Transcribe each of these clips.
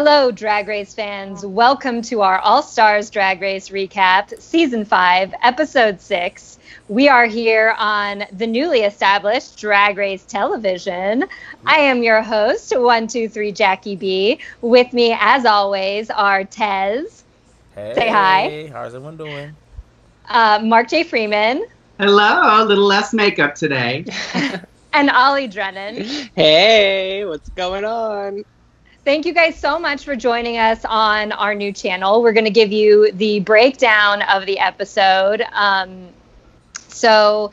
Hello, Drag Race fans. Welcome to our All-Stars Drag Race recap, Season 5, Episode 6. We are here on the newly established Drag Race Television. I am your host, 123 Jackie B. With me, as always, are Tez. Hey, say hi. How's everyone doing? Mark J. Freeman. Hello, a little less makeup today. And Ollie Drennan. Hey, what's going on? Thank you guys so much for joining us on our new channel. We're going to give you the breakdown of the episode. So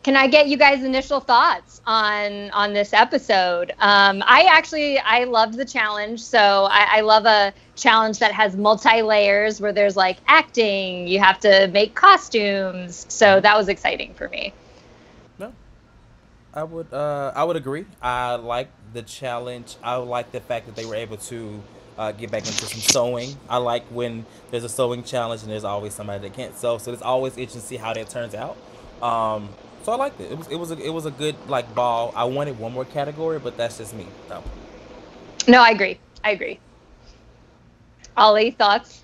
can I get you guys' initial thoughts on this episode? I loved the challenge. So I love a challenge that has multi-layers where there's like acting, you have to make costumes. So that was exciting for me. No, I would agree. I like the challenge. I like the fact that they were able to get back into some sewing. I like when there's a sewing challenge and there's always somebody that can't sew. So it's always interesting to see how that turns out. So I liked it. It was a good like ball. I wanted one more category, but that's just me. No, I agree. Ollie, thoughts?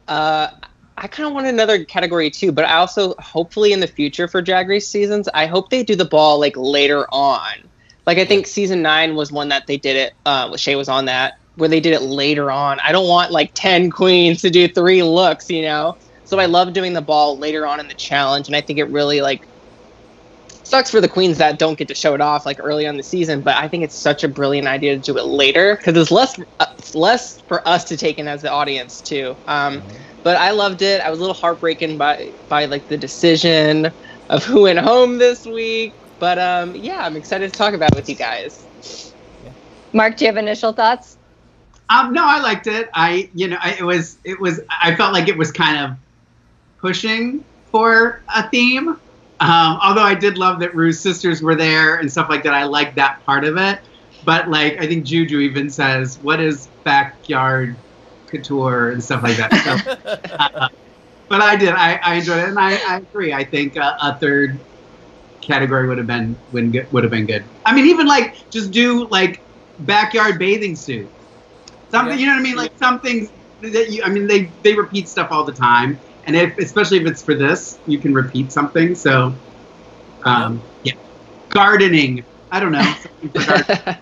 I kind of want another category too, but I also, hopefully in the future for Drag Race seasons, I hope they do the ball like later on. Like I think season 9 was one that they did it, Shea was on that, where they did it later on. I don't want like 10 queens to do 3 looks, you know? So I love doing the ball later on in the challenge, and I think it really like sucks for the queens that don't get to show it off like early on in the season, but I think it's such a brilliant idea to do it later because it's less for us to take in as the audience too. But I loved it. I was a little heartbroken by like the decision of who went home this week. But yeah, I'm excited to talk about it with you guys. Mark, do you have initial thoughts? No, I liked it. I felt like it was kind of pushing for a theme. Although I did love that Ru's sisters were there and stuff like that. I liked that part of it. But like, I think Juju even says, "What is backyard couture?" and stuff like that. So, but I did. I enjoyed it, and I agree. I think a third category would have been good. I mean, even like just do like backyard bathing suit, something. You know what I mean? Like some things that they repeat stuff all the time, and especially if it's for this, you can repeat something. So, yeah, gardening. I don't know. Something for gardening.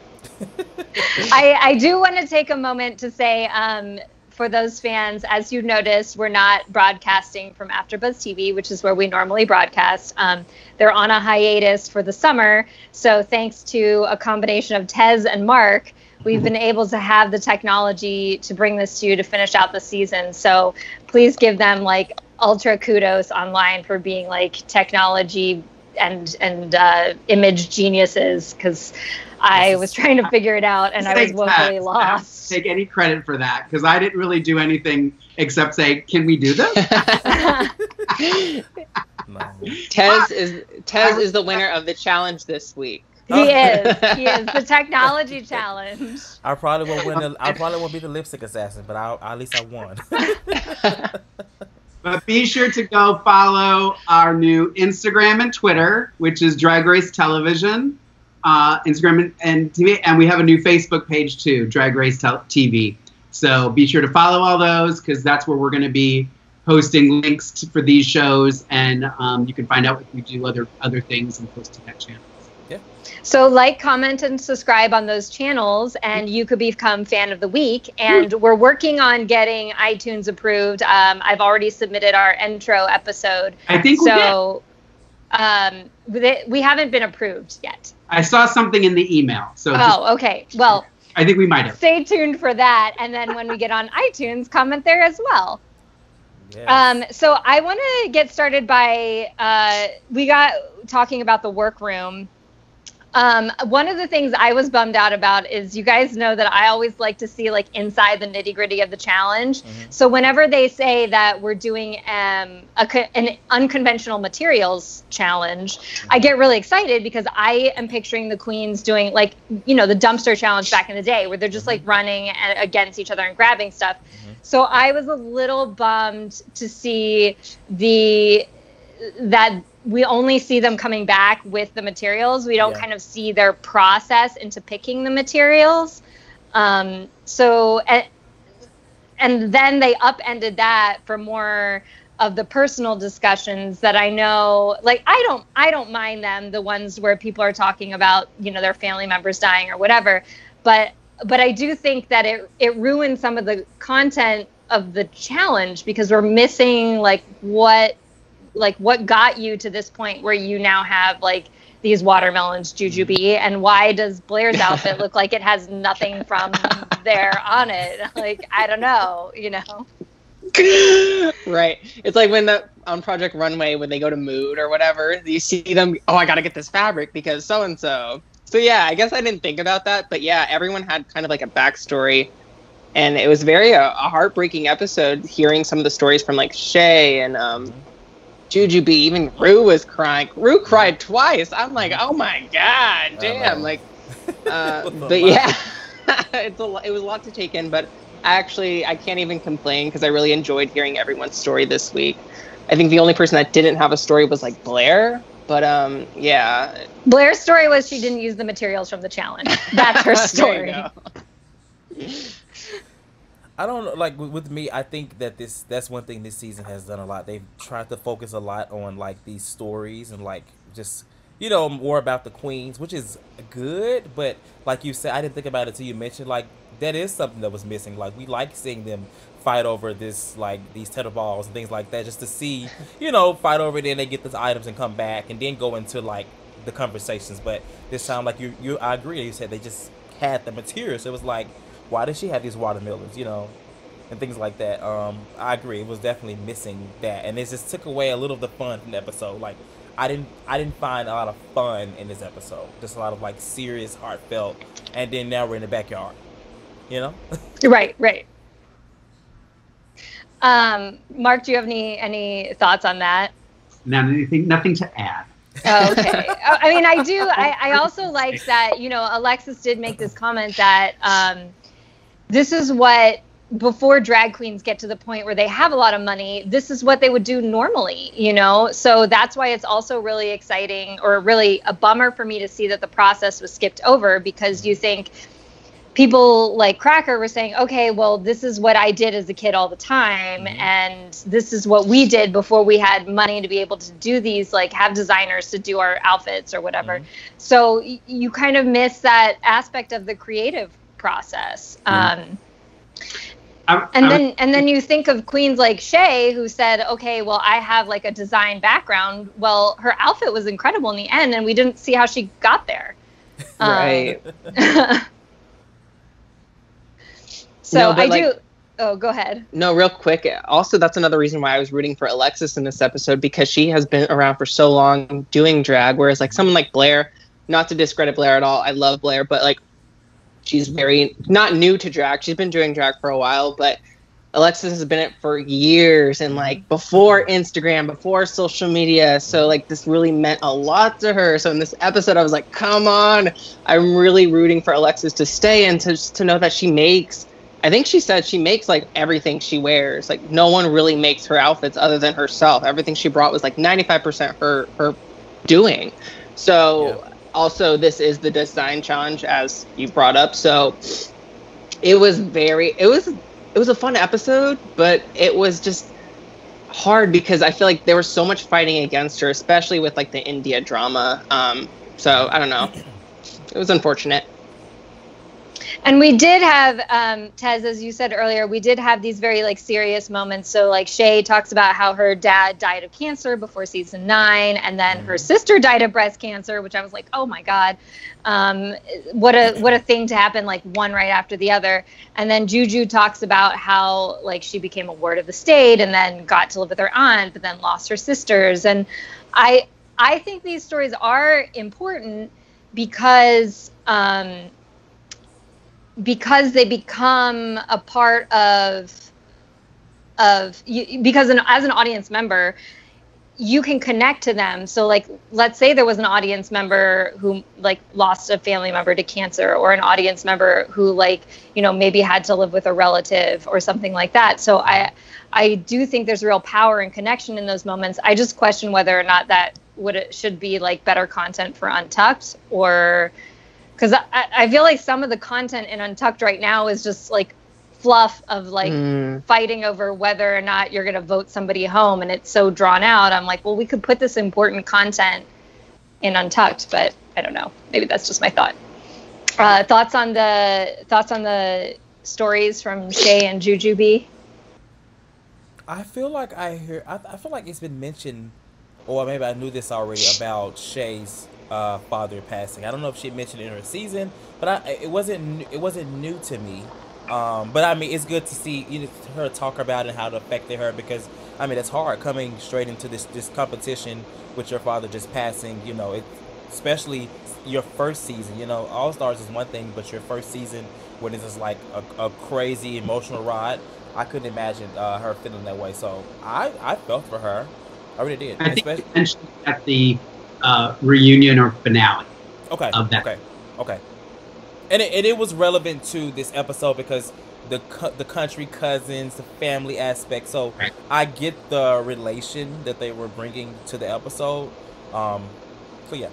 I do want to take a moment to say, for those fans, as you noticed, we're not broadcasting from AfterBuzz TV, which is where we normally broadcast. They're on a hiatus for the summer. So thanks to a combination of Tez and Mark, we've been able to have the technology to bring this to you to finish out the season. So please give them like ultra kudos online for being like technology and image geniuses, because I was trying to figure it out and I was woefully lost. Take any credit for that, because I didn't really do anything except say, "Can we do this?" Tez is the winner of the challenge this week. He is the technology challenge. I probably won't be the lipstick assassin, but at least I won. But be sure to go follow our new Instagram and Twitter, which is Drag Race Television, Instagram and TV, and we have a new Facebook page too, Drag Race TV. So be sure to follow all those, because that's where we're going to be posting links for these shows, and you can find out if we do other things and post to that channel. Yeah. So like, comment, and subscribe on those channels, and you could become fan of the week. And we're working on getting iTunes approved. I've already submitted our intro episode. I think so. We haven't been approved yet. I saw something in the email. So okay. Well, I think we might have. Stay tuned for that, and then when we get on iTunes, comment there as well. Yes. So I want to get started by we got talking about the workroom. One of the things I was bummed out about is, you guys know that I always like to see like inside the nitty gritty of the challenge. Mm-hmm. So whenever they say that we're doing an unconventional materials challenge, I get really excited, because I am picturing the queens doing like, you know, the dumpster challenge back in the day, where they're just like running against each other and grabbing stuff. Mm-hmm. So I was a little bummed to see that we only see them coming back with the materials. We don't kind of see their process into picking the materials. So and then they upended that for more of the personal discussions that I know, like, I don't mind them, the ones where people are talking about, you know, their family members dying or whatever, but I do think that it ruins some of the content of the challenge, because we're missing what got you to this point where you now have like these watermelons, Jujubee, and why does Blair's outfit look like it has nothing from there on it? Like, I don't know, you know. Right. It's like when on Project Runway, when they go to Mood or whatever, you see them, oh, I gotta get this fabric because so and so. So yeah, I guess I didn't think about that, but yeah, everyone had kind of like a backstory, and it was very a heartbreaking episode, hearing some of the stories from like Shea and Jujubee. Even Ru was crying. Ru cried twice. I'm like, oh my god, damn. Like, but yeah, it was a lot to take in, but I can't even complain because I really enjoyed hearing everyone's story this week. I think the only person that didn't have a story was like Blair, but yeah. Blair's story was she didn't use the materials from the challenge. That's her story. I don't know, like with me, I think that that's one thing this season has done a lot. They've tried to focus a lot on like these stories and like just, you know, more about the queens, which is good, but like you said, I didn't think about it till you mentioned, like, that is something that was missing. Like, we like seeing them fight over this, like, these tether balls and things like that, just to see, you know, fight over it, and they get these items and come back and then go into like the conversations. But this time, like I agree, you said they just had the material, so it was like, why does she have these watermelons, you know, and things like that. I agree, it was definitely missing that, and it just took away a little of the fun from the episode. Like, I didn't find a lot of fun in this episode, just a lot of like serious, heartfelt, and then now we're in the backyard, you know. Right. Mark, do you have any thoughts on that? Nothing to add. Oh, okay. I mean, I do. I also like that, you know, Alexis did make this comment that this is what, before drag queens get to the point where they have a lot of money, this is what they would do normally, you know? So that's why it's also really exciting, or really a bummer for me to see that the process was skipped over, because you think people like Cracker were saying, okay, well, this is what I did as a kid all the time, and this is what we did before we had money to be able to do these, like, have designers to do our outfits or whatever. So you kind of miss that aspect of the creative process. And then you think of queens like Shea, who said, okay, well, I have like a design background. Well, her outfit was incredible in the end, and we didn't see how she got there. Right. So no, I do. Oh, go ahead. No, real quick. Also, that's another reason why I was rooting for Alexis in this episode, because she has been around for so long doing drag. Whereas like someone like Blair, not to discredit Blair at all, I love Blair, but like, she's very not new to drag. She's been doing drag for a while, but Alexis has been in it for years, and like before Instagram, before social media. So like this really meant a lot to her. So in this episode, I was like, come on. I'm really rooting for Alexis to stay and to know that she makes, I think she said she makes like everything she wears. Like no one really makes her outfits other than herself. Everything she brought was like 95% her doing. So yeah. Also, this is the design challenge, as you brought up. So it was a fun episode, but it was just hard because I feel like there was so much fighting against her, especially with like the India drama. So I don't know. It was unfortunate. And we did have, Tez, as you said earlier, we did have these very like serious moments. So like Shea talks about how her dad died of cancer before season 9, and then her sister died of breast cancer, which I was like, oh my God, what a thing to happen, like one right after the other. And then Juju talks about how like she became a ward of the state and then got to live with her aunt, but then lost her sisters. And I think these stories are important because they become a part of you, because as an audience member, you can connect to them. So like, let's say there was an audience member who like lost a family member to cancer, or an audience member who like, you know, maybe had to live with a relative or something like that. So I do think there's real power and connection in those moments. I just question whether or not that should be like better content for Untucked, or because I feel like some of the content in Untucked right now is just like fluff of like fighting over whether or not you're going to vote somebody home, and it's so drawn out. I'm like, well, we could put this important content in Untucked, but I don't know. Maybe that's just my thought. Thoughts on the stories from Shea and Juju B? I feel like I feel like it's been mentioned, or maybe I knew this already about Shea's father passing. I don't know if she mentioned it in her season, but it wasn't new to me. But I mean, it's good to see her talk about it and how it affected her, because I mean, it's hard coming straight into this competition with your father just passing. Especially your first season. All Stars is one thing, but your first season when it's just like a crazy emotional ride, I couldn't imagine her feeling that way. So I felt for her. I really did. I think you mentioned at the reunion or finale. Okay. Of that. Okay. And it was relevant to this episode because the country cousins, the family aspect. So right. I get the relation that they were bringing to the episode. So yeah.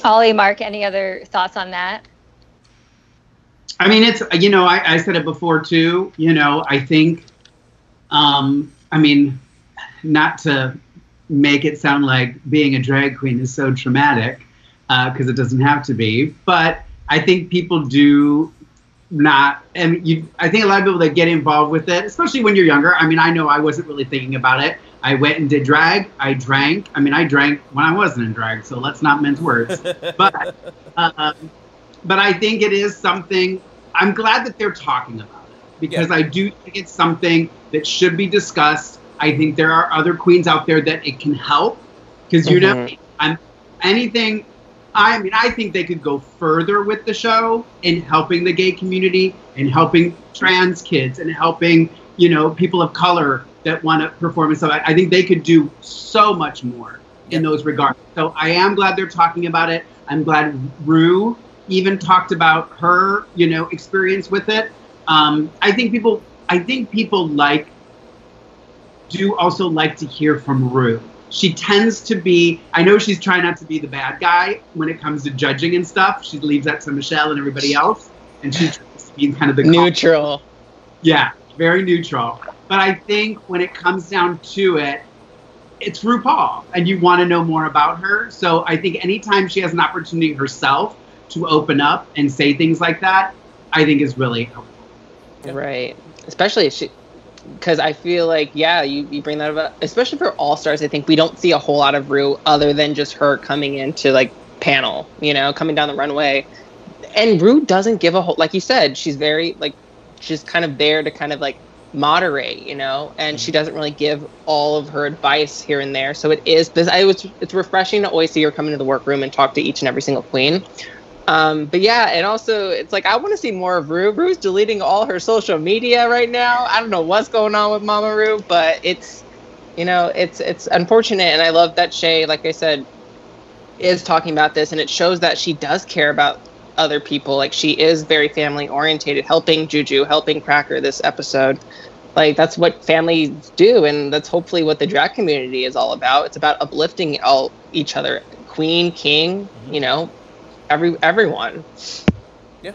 Ollie, Mark, any other thoughts on that? I mean, it's, I said it before too, I think, I mean, not to make it sound like being a drag queen is so traumatic, because it doesn't have to be, but I think people do not, and I think a lot of people that get involved with it, especially when you're younger, I mean, I know I wasn't really thinking about it. I went and did drag. I drank. I mean, I drank when I wasn't in drag, so let's not mince words. But I think it is something. I'm glad that they're talking about it, because I do think it's something that should be discussed. I think there are other queens out there that it can help, because I think they could go further with the show in helping the gay community and helping trans kids and helping people of color that want to perform and stuff. I think they could do so much more in those regards. So I am glad they're talking about it. I'm glad Ru even talked about her, experience with it. I think people do also like to hear from Ru. She tends to be, I know she's trying not to be the bad guy when it comes to judging and stuff. She leaves that to Michelle and everybody else. And she tries to be kind of the neutral. Yeah, very neutral. But I think when it comes down to it, it's RuPaul, and you want to know more about her. So I think anytime she has an opportunity herself to open up and say things like that, I think is really helpful. Right. Especially because I feel like, you bring that up, especially for All Stars. I think we don't see a whole lot of Ru other than just her coming into like panel, coming down the runway. And Ru doesn't give a whole, like you said, she's very like, she's kind of there to kind of like moderate, and she doesn't really give all of her advice here and there. So it's refreshing to always see her come into the workroom and talk to each and every single queen. But yeah, and also it's like, I want to see more of Ru. Ru's deleting all her social media right now. I don't know what's going on with Mama Ru, but it's unfortunate. And I love that Shea, like I said, is talking about this, and it shows that she does care about other people. Like, she is very family orientated, helping Juju, helping Cracker this episode. Like, that's what families do, and that's hopefully what the drag community is all about. It's about uplifting each other, queen, king, everyone. Yeah.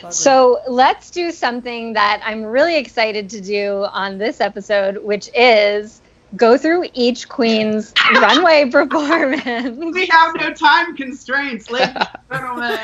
So let's do something that I'm really excited to do on this episode, which is go through each queen's runway performance. We have no time constraints, ladies and gentlemen.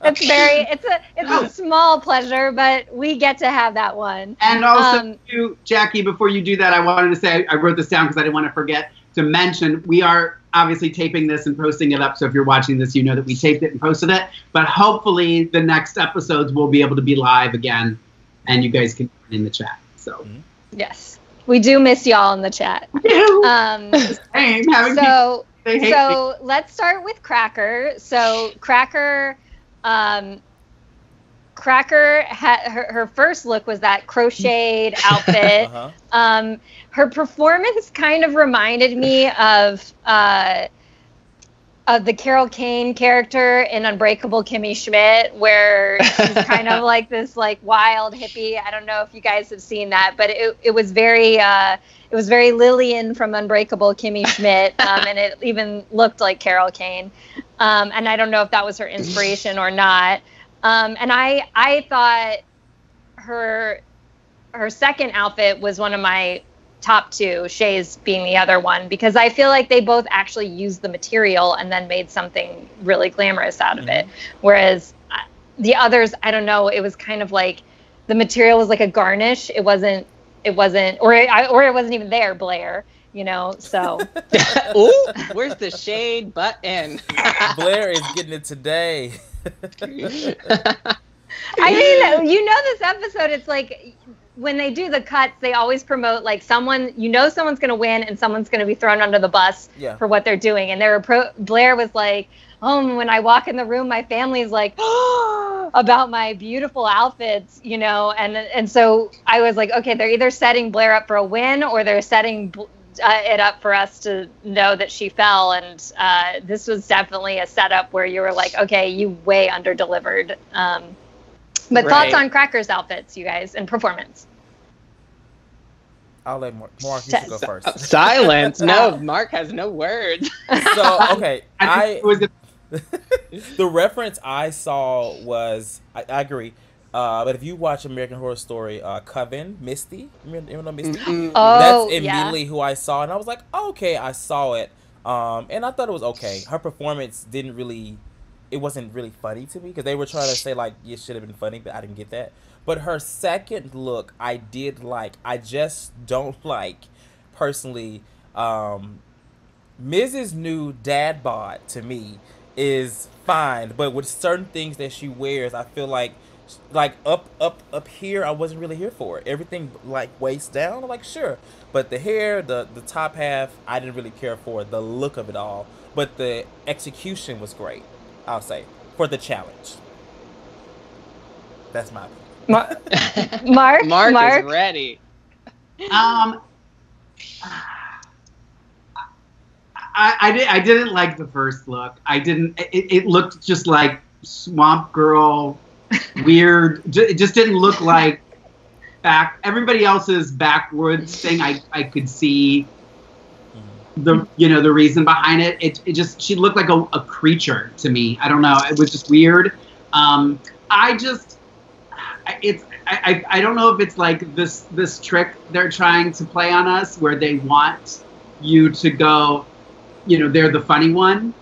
It's a small pleasure, but we get to have that one. And also, Jackie, before you do that, I wanted to say, I wrote this down because I didn't want to forget to mention, we are obviously taping this and posting it up. So if you're watching this, you know that we taped it and posted it. But hopefully the next episodes will be able to be live again, and you guys can in the chat. So yes. We do miss y'all in the chat. So let's start with Cracker. So Cracker, her first look was that crocheted outfit. Her performance kind of reminded me of the Carol Kane character in Unbreakable Kimmy Schmidt, where she's kind of like this like wild hippie. I don't know if you guys have seen that, but it was very Lillian from Unbreakable Kimmy Schmidt, and it even looked like Carol Kane. And I don't know if that was her inspiration or not. And I thought her second outfit was one of my top two, Shea's being the other one, because I feel like they both actually used the material and then made something really glamorous out of it. Whereas the others, I don't know, it was kind of like the material was like a garnish. It wasn't, or it wasn't even there, Blair, you know, so. Ooh, where's the shade button? Blair is getting it today. I mean, you know, this episode, it's like when they do the cuts, they always promote like someone, you know, someone's going to win and someone's going to be thrown under the bus for what they're doing. And Blair was like, oh, when I walk in the room, my family's like, oh, about my beautiful outfits, you know? And so I was like, okay, they're either setting Blair up for a win or they're setting it up for us to know that she fell. And this was definitely a setup where you were like, okay, you way under-delivered. But thoughts on Cracker's outfits, you guys, and performance? I'll let Mark you should go first. Silence. No, Mark has no words. So, okay. The reference I saw was, I agree, but if you watch American Horror Story, Coven, Misty, you know Misty? That's immediately who I saw, and I was like, oh, okay, I saw it, and I thought it was okay. Her performance it wasn't really funny to me, because they were trying to say, like, it should have been funny, but I didn't get that. But her second look, I did like. I just don't like, personally, Mrs. New dad bod, to is fine, but with certain things that she wears, I feel like up here, I wasn't really here for it. Everything like waist down, I'm like, sure, but the hair, the top half, I didn't really care for the look of it all. But the execution was great, I'll say, for the challenge. That's my opinion. Mark is ready. I didn't like the first look. It looked just like swamp girl, weird. It just didn't look like everybody else's backwoods thing. I could see the reason behind it. It just, she looked like a creature to me. I don't know. It was just weird. I don't know if it's like this trick they're trying to play on us, where they want you to go, they're the funny one.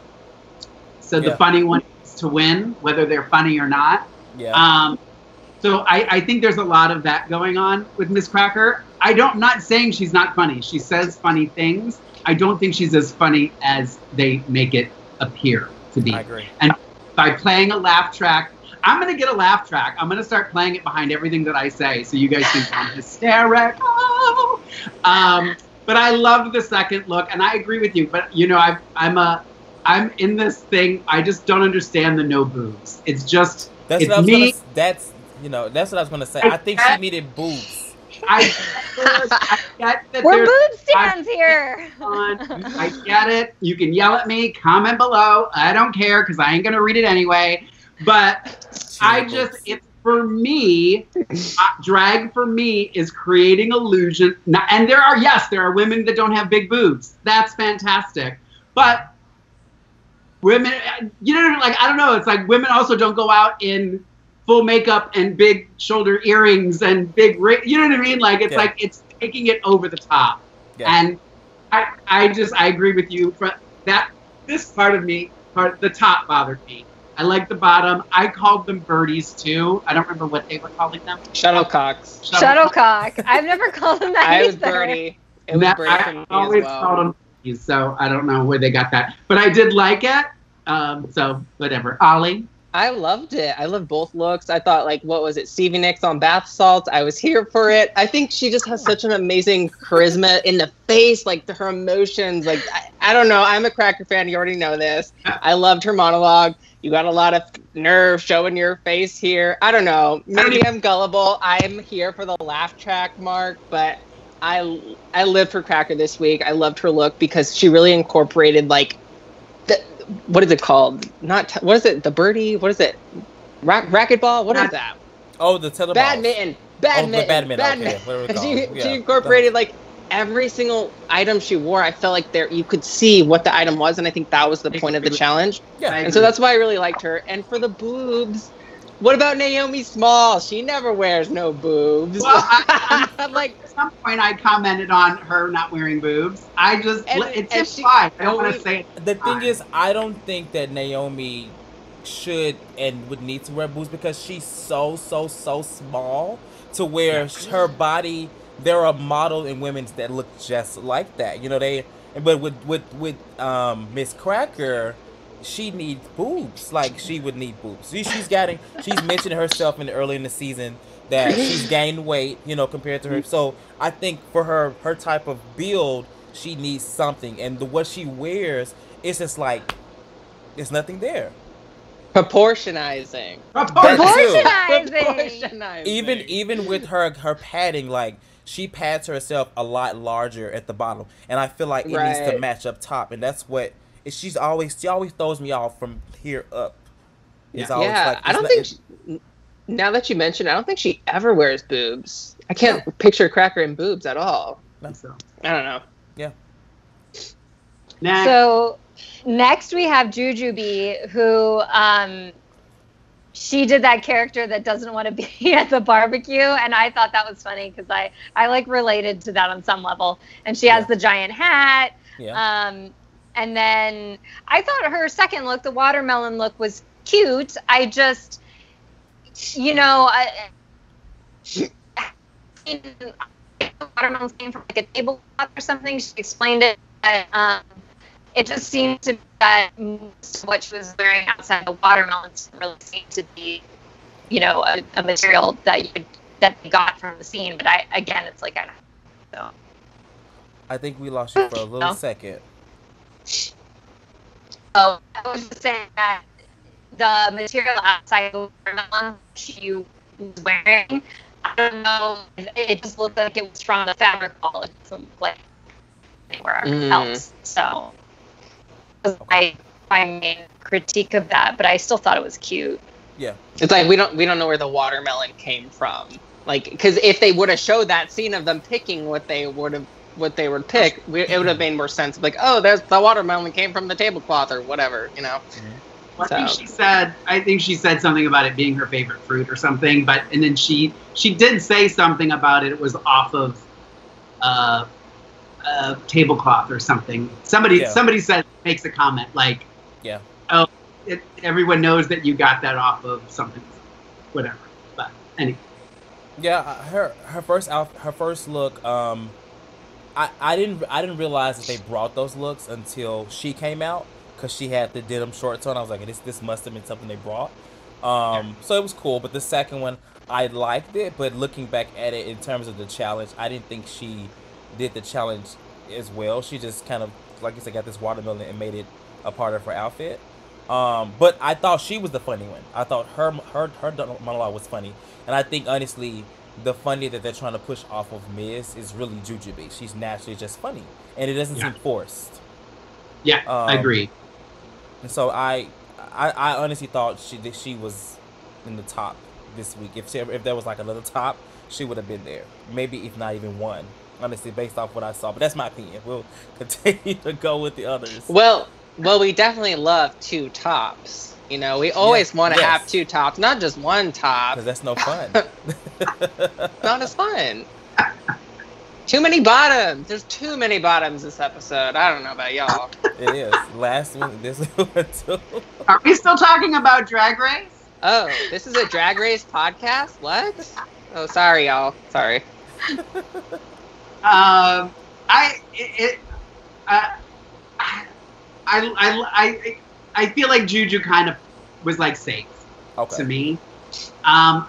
So the funny one is to win, whether they're funny or not. Yeah. So I think there's a lot of that going on with Miss Cracker. I'm not saying she's not funny. She says funny things. I don't think she's as funny as they make it appear to be. I agree. And by playing a laugh track, I'm going to get a laugh track. I'm going to start playing it behind everything that I say, so you guys think I'm hysterical. But I loved the second look, and I agree with you. But I'm in this thing. I just don't understand the no boobs. It's just that's what I was gonna say. I think she needed boobs. I get that we're boob stands here. I get it. You can yell at me, comment below. I don't care, because I ain't gonna read it anyway. But it's for me, drag for me is creating illusion. And there are women that don't have big boobs. That's fantastic. But women, I don't know. It's like women also don't go out in full makeup and big shoulder earrings and big you know what I mean? Like, it's like, it's taking it over the top. Yeah. And I agree with you. This part of me, the top bothered me. I like the bottom. I called them birdies too. I don't remember what they were calling them. Shuttlecocks. Shuttlecock. I've never called them that. I was birdie. It was birdie for me always as well. called them birdies, so I don't know where they got that. But I did like it. So whatever. Ollie? I loved it. I loved both looks. I thought, what was it, Stevie Nicks on bath salts? I was here for it. I think she just has such an amazing charisma in the face, her emotions. I don't know. I'm a Cracker fan. You already know this. I loved her monologue. You got a lot of nerve showing your face here. I don't know. Maybe I'm gullible. I'm here for the laugh track, Mark, but I lived for Cracker this week. I loved her look because she really incorporated, what is it called? What is it? The birdie? What is it? Racquetball? What is that? Oh, the tetherball. Badminton. Okay. She incorporated every single item she wore. I felt like you could see what the item was, and I think that was the point of the challenge. Yeah. And so that's why I really liked her. And for the boobs, What about Naomi Small? She never wears no boobs. Well, like at some point I commented on her not wearing boobs. It's just fine. I don't want to say it. The thing is, I don't think that Naomi should and would need to wear boobs because she's so small to where her body. There are models and women that look just like that. You know, but with Miss Cracker, she needs boobs. Like, she would need boobs. She's mentioned herself early in the season that she's gained weight, you know, compared to her. So I think for her type of build, she needs something. And what she wears, it's just like, there's nothing there. Proportionizing. Even with her padding, like, she pads herself a lot larger at the bottom, and I feel like it needs to match up top, and that's what she always throws me off from here up. I don't think now that you mention, I don't think she ever wears boobs. I can't picture Cracker in boobs at all. No. So. I don't know. Yeah. Next. So next we have Juju B, who she did that character that doesn't want to be at the barbecue, and I thought that was funny because I like related to that on some level. And she has the giant hat. Yeah. And then I thought her second look, the watermelon look, was cute. I just, you know, watermelons came from like a tablecloth or something. She explained it. It just seemed to be that most of what she was wearing outside the watermelons really seemed to be, you know, a material that they got from the scene. But it's like, I don't know. I think we lost you for a little second. Oh, I was just saying that the material outside the watermelon she was wearing, I don't know, it just looked like it was from the fabric ball. It doesn't look like anywhere else. So my main critique of that, but I still thought it was cute. Yeah, it's like we don't know where the watermelon came from. Like, because if they would have showed that scene of them picking what they would pick, it would have made more sense. Like, oh, there's the watermelon came from the tablecloth or whatever, you know. Well, I think she said something about it being her favorite fruit or something. And then she did say something about it. It was off of tablecloth or something. Somebody said, makes a comment like, oh, everyone knows that you got that off of something, whatever. But anyway. Yeah, her first look. I didn't realize that they brought those looks until she came out because she had the denim shorts on. I was like, this must have been something they brought. So it was cool. But the second one, I liked it. But looking back at it in terms of the challenge, I didn't think she did the challenge as well. She just kind of, like you said, got this watermelon and made it a part of her outfit. But I thought she was the funny one. I thought her monologue was funny. And I think, honestly, the funny that they're trying to push off of Miz is really Juju B. She's naturally just funny. And it doesn't seem forced. Yeah, I agree. And so I honestly thought she was in the top this week. If there was like another top, she would have been there. Maybe if not even one. Honestly, based off what I saw. But that's my opinion. We'll continue to go with the others. Well, we definitely love two tops. You know, we always want to have two tops, not just one top. Because that's no fun. Not as fun. Too many bottoms. There's too many bottoms this episode. I don't know about y'all. It is. Last one, this one too. Are we still talking about Drag Race? Oh, this is a Drag Race podcast? What? Oh, sorry, y'all. Sorry. I feel like Juju kind of was like safe to me. I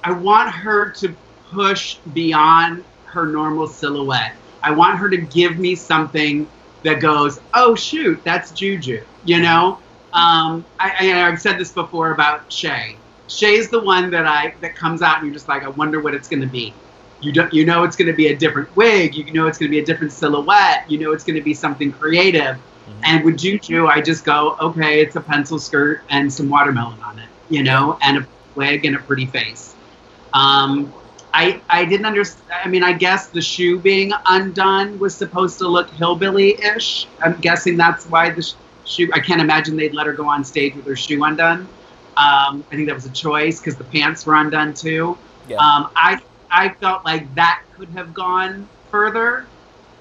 want her to push beyond her normal silhouette. I want her to give me something that goes, oh shoot, that's Juju. You know, I've said this before about Shea. Shea's the one that comes out and you're just like, I wonder what it's going to be. You know it's going to be a different wig. You know it's going to be a different silhouette. You know it's going to be something creative. Mm-hmm. And with Juju, I just go, okay, it's a pencil skirt and some watermelon on it, you know, and a wig and a pretty face. I didn't understand. I mean, I guess the shoe being undone was supposed to look hillbilly-ish. I'm guessing that's why the shoe. I can't imagine they'd let her go on stage with her shoe undone. I think that was a choice because the pants were undone too. Yeah. I felt like that could have gone further.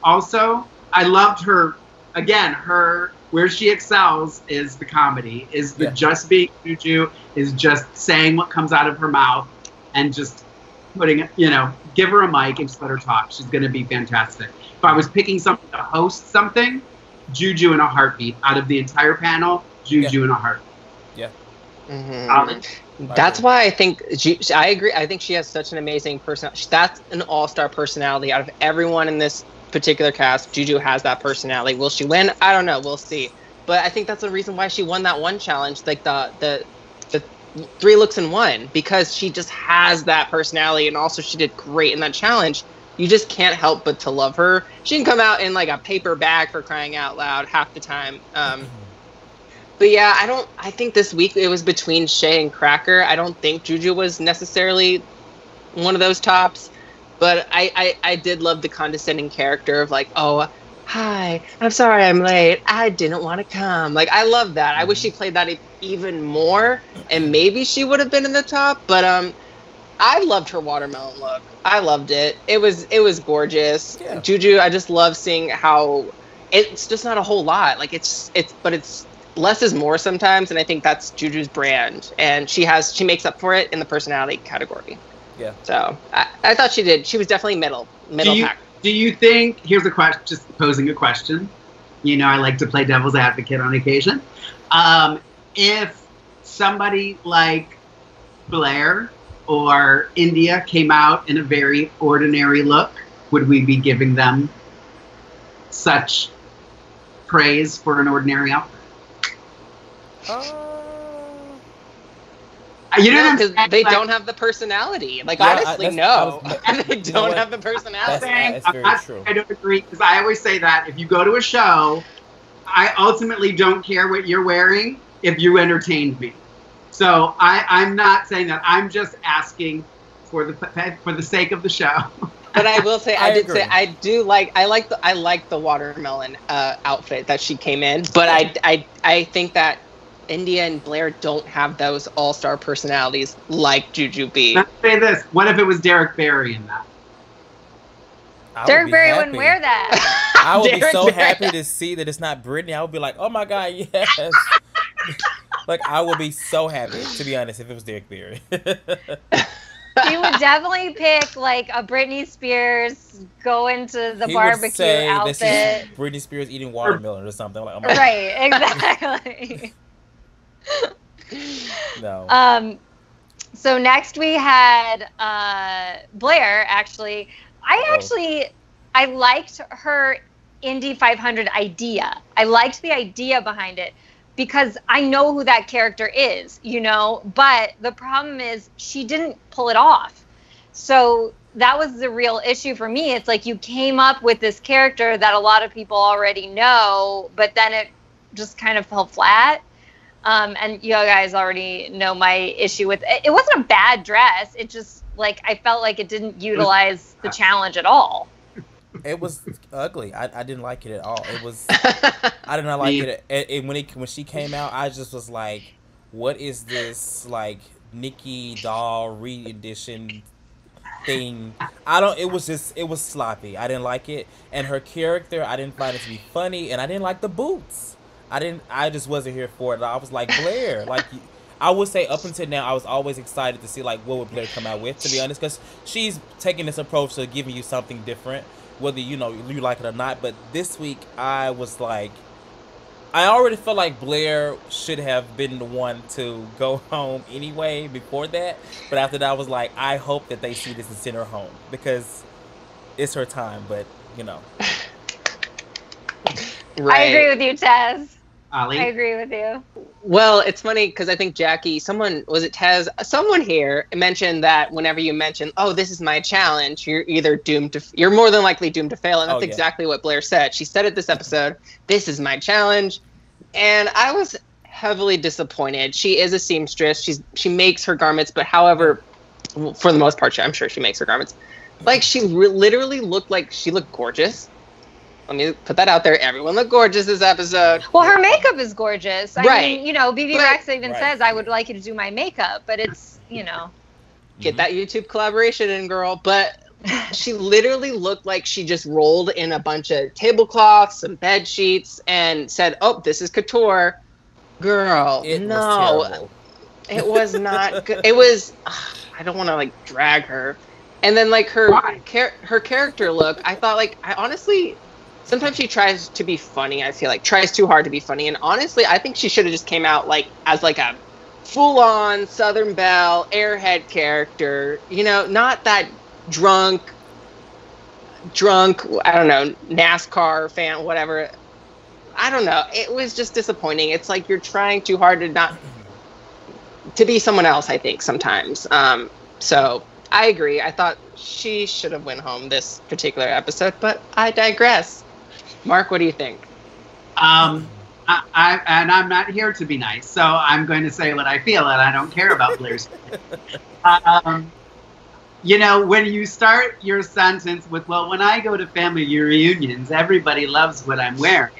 Also, I loved her. Again, where she excels is the comedy, is the just being Juju, is just saying what comes out of her mouth and just putting, give her a mic and just let her talk. She's going to be fantastic. If I was picking something to host something, Juju in a heartbeat. Out of the entire panel, Juju in a heartbeat. Yeah. Mm-hmm. That's why I think I agree. I think she has such an amazing personality. That's an all-star personality. Out of everyone in this particular cast, Juju has that personality. Will she win? I don't know. We'll see. But I think that's the reason why she won that one challenge, like the 3 looks in one, because she just has that personality, and also she did great in that challenge. You just can't help but to love her. She can come out in like a paper bag for crying out loud half the time. But yeah, I think this week it was between Shea and Cracker. I don't think Juju was necessarily one of those tops, but I did love the condescending character of like, oh, hi, I'm sorry I'm late. I didn't want to come. Like, I love that. I wish she played that even more, and maybe she would have been in the top, but I loved her watermelon look. I loved it. It was gorgeous. Yeah. Juju, I just love seeing how it's just not a whole lot. Like it's less is more sometimes, and I think that's Juju's brand, and she makes up for it in the personality category. Yeah. So I thought she did. She was definitely middle pack. Do you think? Here's a question. Just posing a question. I like to play devil's advocate on occasion. If somebody like Blair or India came out in a very ordinary look, would we be giving them such praise for an ordinary outfit? Because they don't have the personality. Like, honestly, no. They don't have the personality. That's very true. I don't agree, because I always say that if you go to a show, I ultimately don't care what you're wearing if you entertained me. So I'm not saying that. I'm just asking for the sake of the show. But I will say, I like the watermelon outfit that she came in. But I think that India and Blair don't have those all-star personalities like Juju B. Let's say this. What if it was Derek Barry in that? Derek Barry wouldn't wear that. I would be so happy to see that it's not Britney. I would be like, oh my God, yes. Like, I would be so happy, to be honest, if it was Derek Barry. He would definitely pick like a Britney Spears go into the barbecue outfit. This is Britney Spears eating watermelon or something. Like, oh my God. Right, exactly. No. So next we had Blair. Actually, I liked her Indy 500 idea. I liked the idea behind it because I know who that character is, But the problem is she didn't pull it off. So that was the real issue for me. It's like you came up with this character that a lot of people already know, but then it just kind of fell flat. And you guys already know my issue with it. It wasn't a bad dress. It just, like, I felt like it didn't utilize the challenge at all. It was ugly. I didn't like it at all. It was. I did not like it. And when she came out, I just was like, "What is this like Nikki doll re-edition thing?" It was sloppy. I didn't like it, and her character, I didn't find it to be funny, and I didn't like the boots. I just wasn't here for it. I was like, Blair, like, I would say up until now, I was always excited to see, like, what would Blair come out with, to be honest, because she's taking this approach to giving you something different, whether, you like it or not. But this week, I was like, I already felt like Blair should have been the one to go home anyway before that. But after that, I was like, I hope that they see this and send her home, because it's her time, but, Right. I agree with you, Tez. Ollie? I agree with you. Well, it's funny because I think Jackie, someone here mentioned that whenever you mention, oh, this is my challenge, you're more than likely doomed to fail. And that's exactly what Blair said. She said it this episode, this is my challenge. And I was heavily disappointed. She is a seamstress. She makes her garments, but however, for the most part, I'm sure she makes her garments. Like, she literally looked gorgeous. Let me put that out there. Everyone looked gorgeous this episode. Well, her makeup is gorgeous. I mean, you know, BB Rex even Right. says, I would like you to do my makeup, but it's, you know. Get that YouTube collaboration in, girl. But she literally looked like she just rolled in a bunch of tablecloths, some bed sheets, and said, "Oh, this is couture." Girl, It was no, terrible. it was not good. It was. I don't want to like drag her, and then like her character look. I thought I honestly, sometimes she tries to be funny. I feel like tries too hard to be funny, and honestly, I think she should have just came out like as like a full-on Southern Belle airhead character. You know, not that drunk, I don't know, NASCAR fan, whatever. I don't know. It was just disappointing. It's like you're trying too hard to be someone else, I think, sometimes. So I agree. I thought she should have went home this particular episode, but I digress. Mark, what do you think? And I'm not here to be nice, so I'm going to say what I feel, and I don't care about Blair's. You know, when you start your sentence with, well, when I go to family reunions, everybody loves what I'm wearing.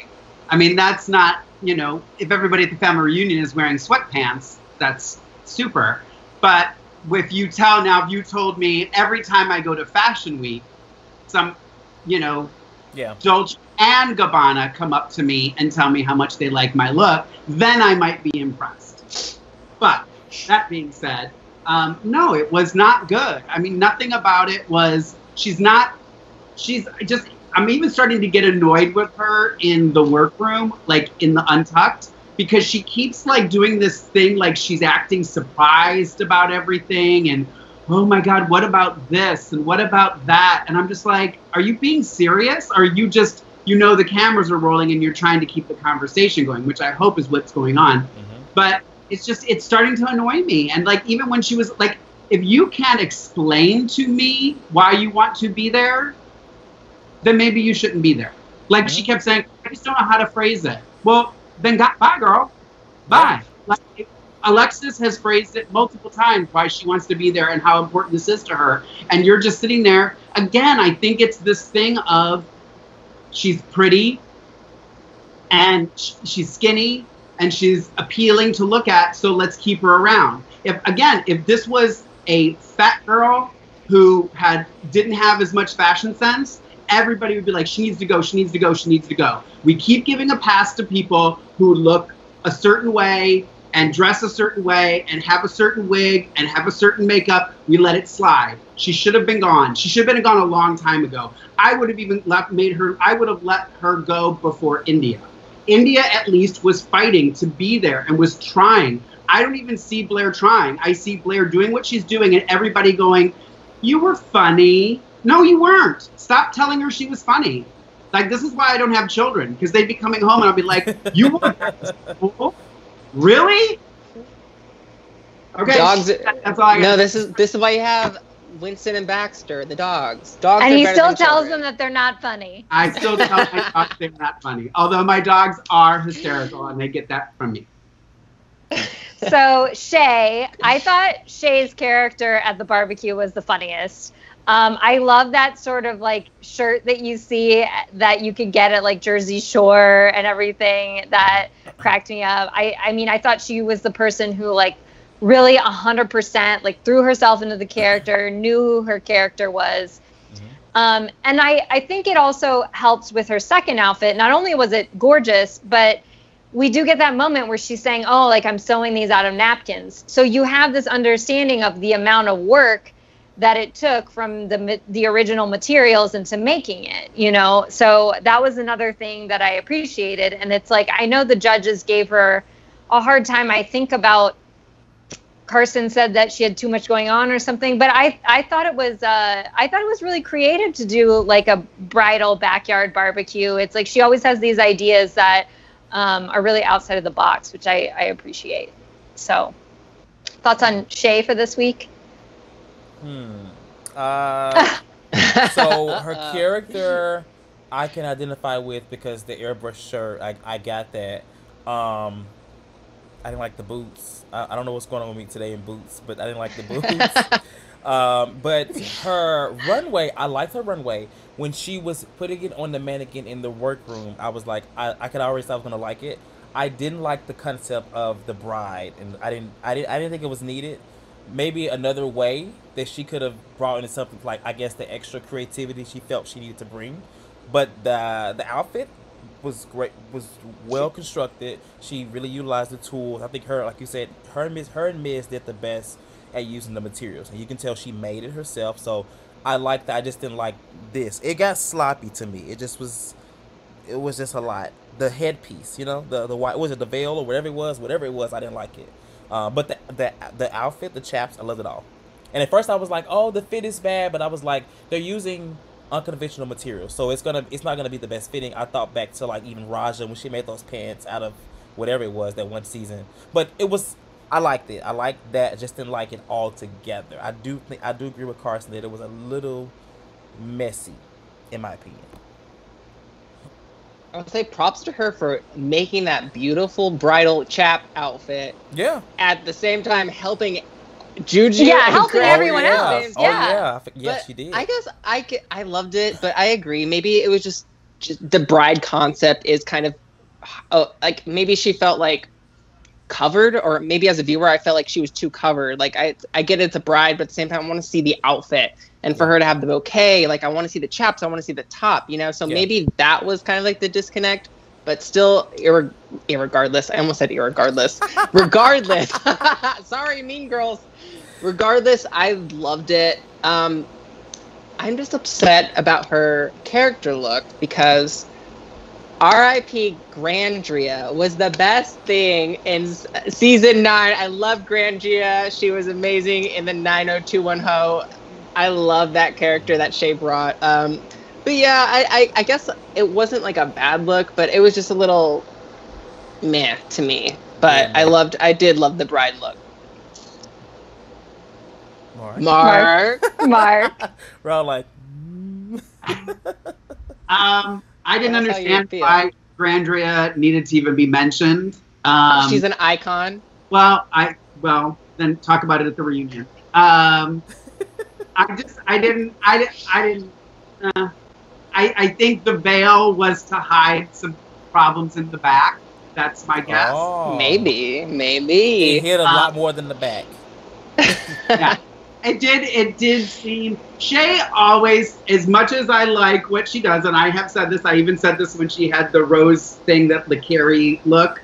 I mean, that's not, you know, if everybody at the family reunion is wearing sweatpants, that's super. But if you told me every time I go to Fashion Week, some, you know, Dolce and Gabbana come up to me and tell me how much they like my look, then I might be impressed. But that being said, no, it was not good. I mean, nothing about it was, I'm even starting to get annoyed with her in the workroom, like in the Untucked, because she keeps like doing this thing, like she's acting surprised about everything. And, oh my God, what about this? And what about that? And I'm just like, are you being serious? Or are you just, you know, the cameras are rolling and you're trying to keep the conversation going, which I hope is what's going on. Mm-hmm. But it's starting to annoy me. And like, even when she was like, if you can't explain to me why you want to be there, then maybe you shouldn't be there. Like mm-hmm. She kept saying, I just don't know how to phrase it. Well, then bye, girl. Bye. Yeah. Like, Alexis has phrased it multiple times why she wants to be there and how important this is to her. And you're just sitting there. Again, I think it's this thing of she's pretty and she's skinny and she's appealing to look at, so let's keep her around. If this was a fat girl who didn't have as much fashion sense, everybody would be like, she needs to go, she needs to go, she needs to go. We keep giving a pass to people who look a certain way and dress a certain way and have a certain wig and have a certain makeup. We let it slide. She should have been gone. She should have been gone a long time ago. I would have even let her go before India. India at least was fighting to be there and was trying. I don't even see Blair trying. I see Blair doing what she's doing and everybody going, you were funny. No, you weren't. Stop telling her she was funny. Like, this is why I don't have children, because they'd be coming home and I'll be like, you were cool? Really? Okay. Dogs. That's all I got. No, this is why you have Winston and Baxter, the dogs. And he still tells them that they're not funny. I still tell my dogs they're not funny. Although my dogs are hysterical and they get that from me. So, Shea, I thought Shea's character at the barbecue was the funniest. I love that sort of like shirt that you see that you could get at like Jersey Shore and everything. That cracked me up. I mean, I thought she was the person who like really 100% like threw herself into the character, knew who her character was. Mm-hmm. And I think it also helps with her second outfit. Not only was it gorgeous, but we do get that moment where she's saying, oh, like I'm sewing these out of napkins. So you have this understanding of the amount of work that it took from the original materials into making it, you know? So that was another thing that I appreciated. And it's like, I know the judges gave her a hard time. I think about Carson said that she had too much going on or something, but I thought it was really creative to do like a bridal backyard barbecue. It's like, she always has these ideas that are really outside of the box, which I appreciate. So thoughts on Shea for this week? So her character I can identify with because the airbrush shirt, I got that. I didn't like the boots. I don't know what's going on with me today in boots, but I didn't like the boots. But her runway, I liked her runway. When she was putting it on the mannequin in the workroom, I was like, I could already say I was gonna like it. I didn't like the concept of the bride, and I didn't think it was needed. Maybe another way that she could have brought into something like, I guess, the extra creativity she felt she needed to bring. But the outfit was great, was well constructed. She really utilized the tools. I think her, like you said, her and Miz did the best at using the materials, and you can tell she made it herself. So I liked that. I just didn't like this. It got sloppy to me. It was just a lot. The headpiece, you know, the white, was it the veil or whatever it was, I didn't like it. But the outfit, the chaps, I loved it all. And at first I was like, oh, the fit is bad, but I was like, they're using unconventional materials, so it's not gonna be the best fitting. I thought back to like even Raja when she made those pants out of whatever it was that one season. But I liked it. I liked that. I just didn't like it all together. I do agree with Carson that it was a little messy, in my opinion. I would say props to her for making that beautiful bridal chap outfit. Yeah. At the same time, helping Juju. Yeah, helping everyone else. Yeah, she did. I guess I loved it, but I agree. Maybe it was just the bride concept is kind of like maybe she felt like covered, or maybe as a viewer I felt like she was too covered. Like I get it's a bride, but at the same time I want to see the outfit, and for her to have the bouquet, like I want to see the chaps, I want to see the top, you know. So maybe that was kind of like the disconnect. But still, irregardless, I almost said irregardless. Regardless, sorry, Mean Girls. Regardless, I loved it. I'm just upset about her character look because R.I.P. Grandria was the best thing in season 9. I love Grandria. She was amazing in the 90210. I love that character that Shea brought. But yeah, I guess it wasn't like a bad look, but it was just a little meh to me. But I did love the bride look. Mark. We're all like, I didn't understand why Grandria needed to even be mentioned. She's an icon. Well, then talk about it at the reunion. I think the veil was to hide some problems in the back. That's my guess. Oh. Maybe. It hit a lot more than the back. Yeah. It did seem, Shea always, as much as I like what she does, and I have said this, I even said this when she had the rose thing, that the Carrie look,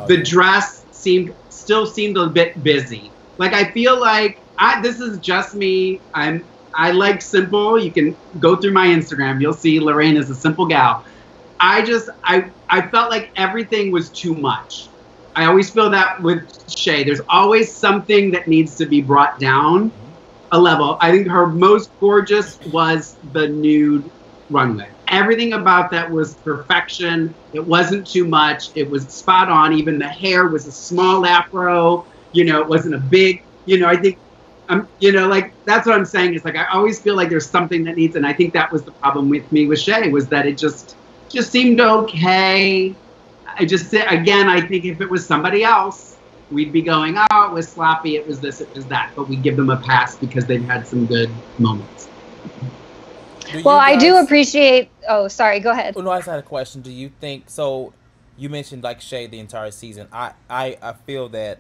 the dress still seemed a bit busy. Like, I feel like, this is just me, I like simple. You can go through my Instagram, you'll see Lorayne is a simple gal. I felt like everything was too much. I always feel that with Shea. There's always something that needs to be brought down a level. I think her most gorgeous was the nude runway. Everything about that was perfection. It wasn't too much. It was spot on. Even the hair was a small afro. You know, it wasn't a big, you know, I think, like, that's what I'm saying. Is like, I always feel like there's something that needs, and I think that was the problem with me with Shea, was that it just seemed okay. I think if it was somebody else, we'd be going, oh, it was sloppy, it was this, it was that. But we give them a pass because they've had some good moments. Well, I do appreciate... Oh, sorry, go ahead. Oh, no, I just had a question. Do you think... So, you mentioned, like, Shea the entire season. I feel that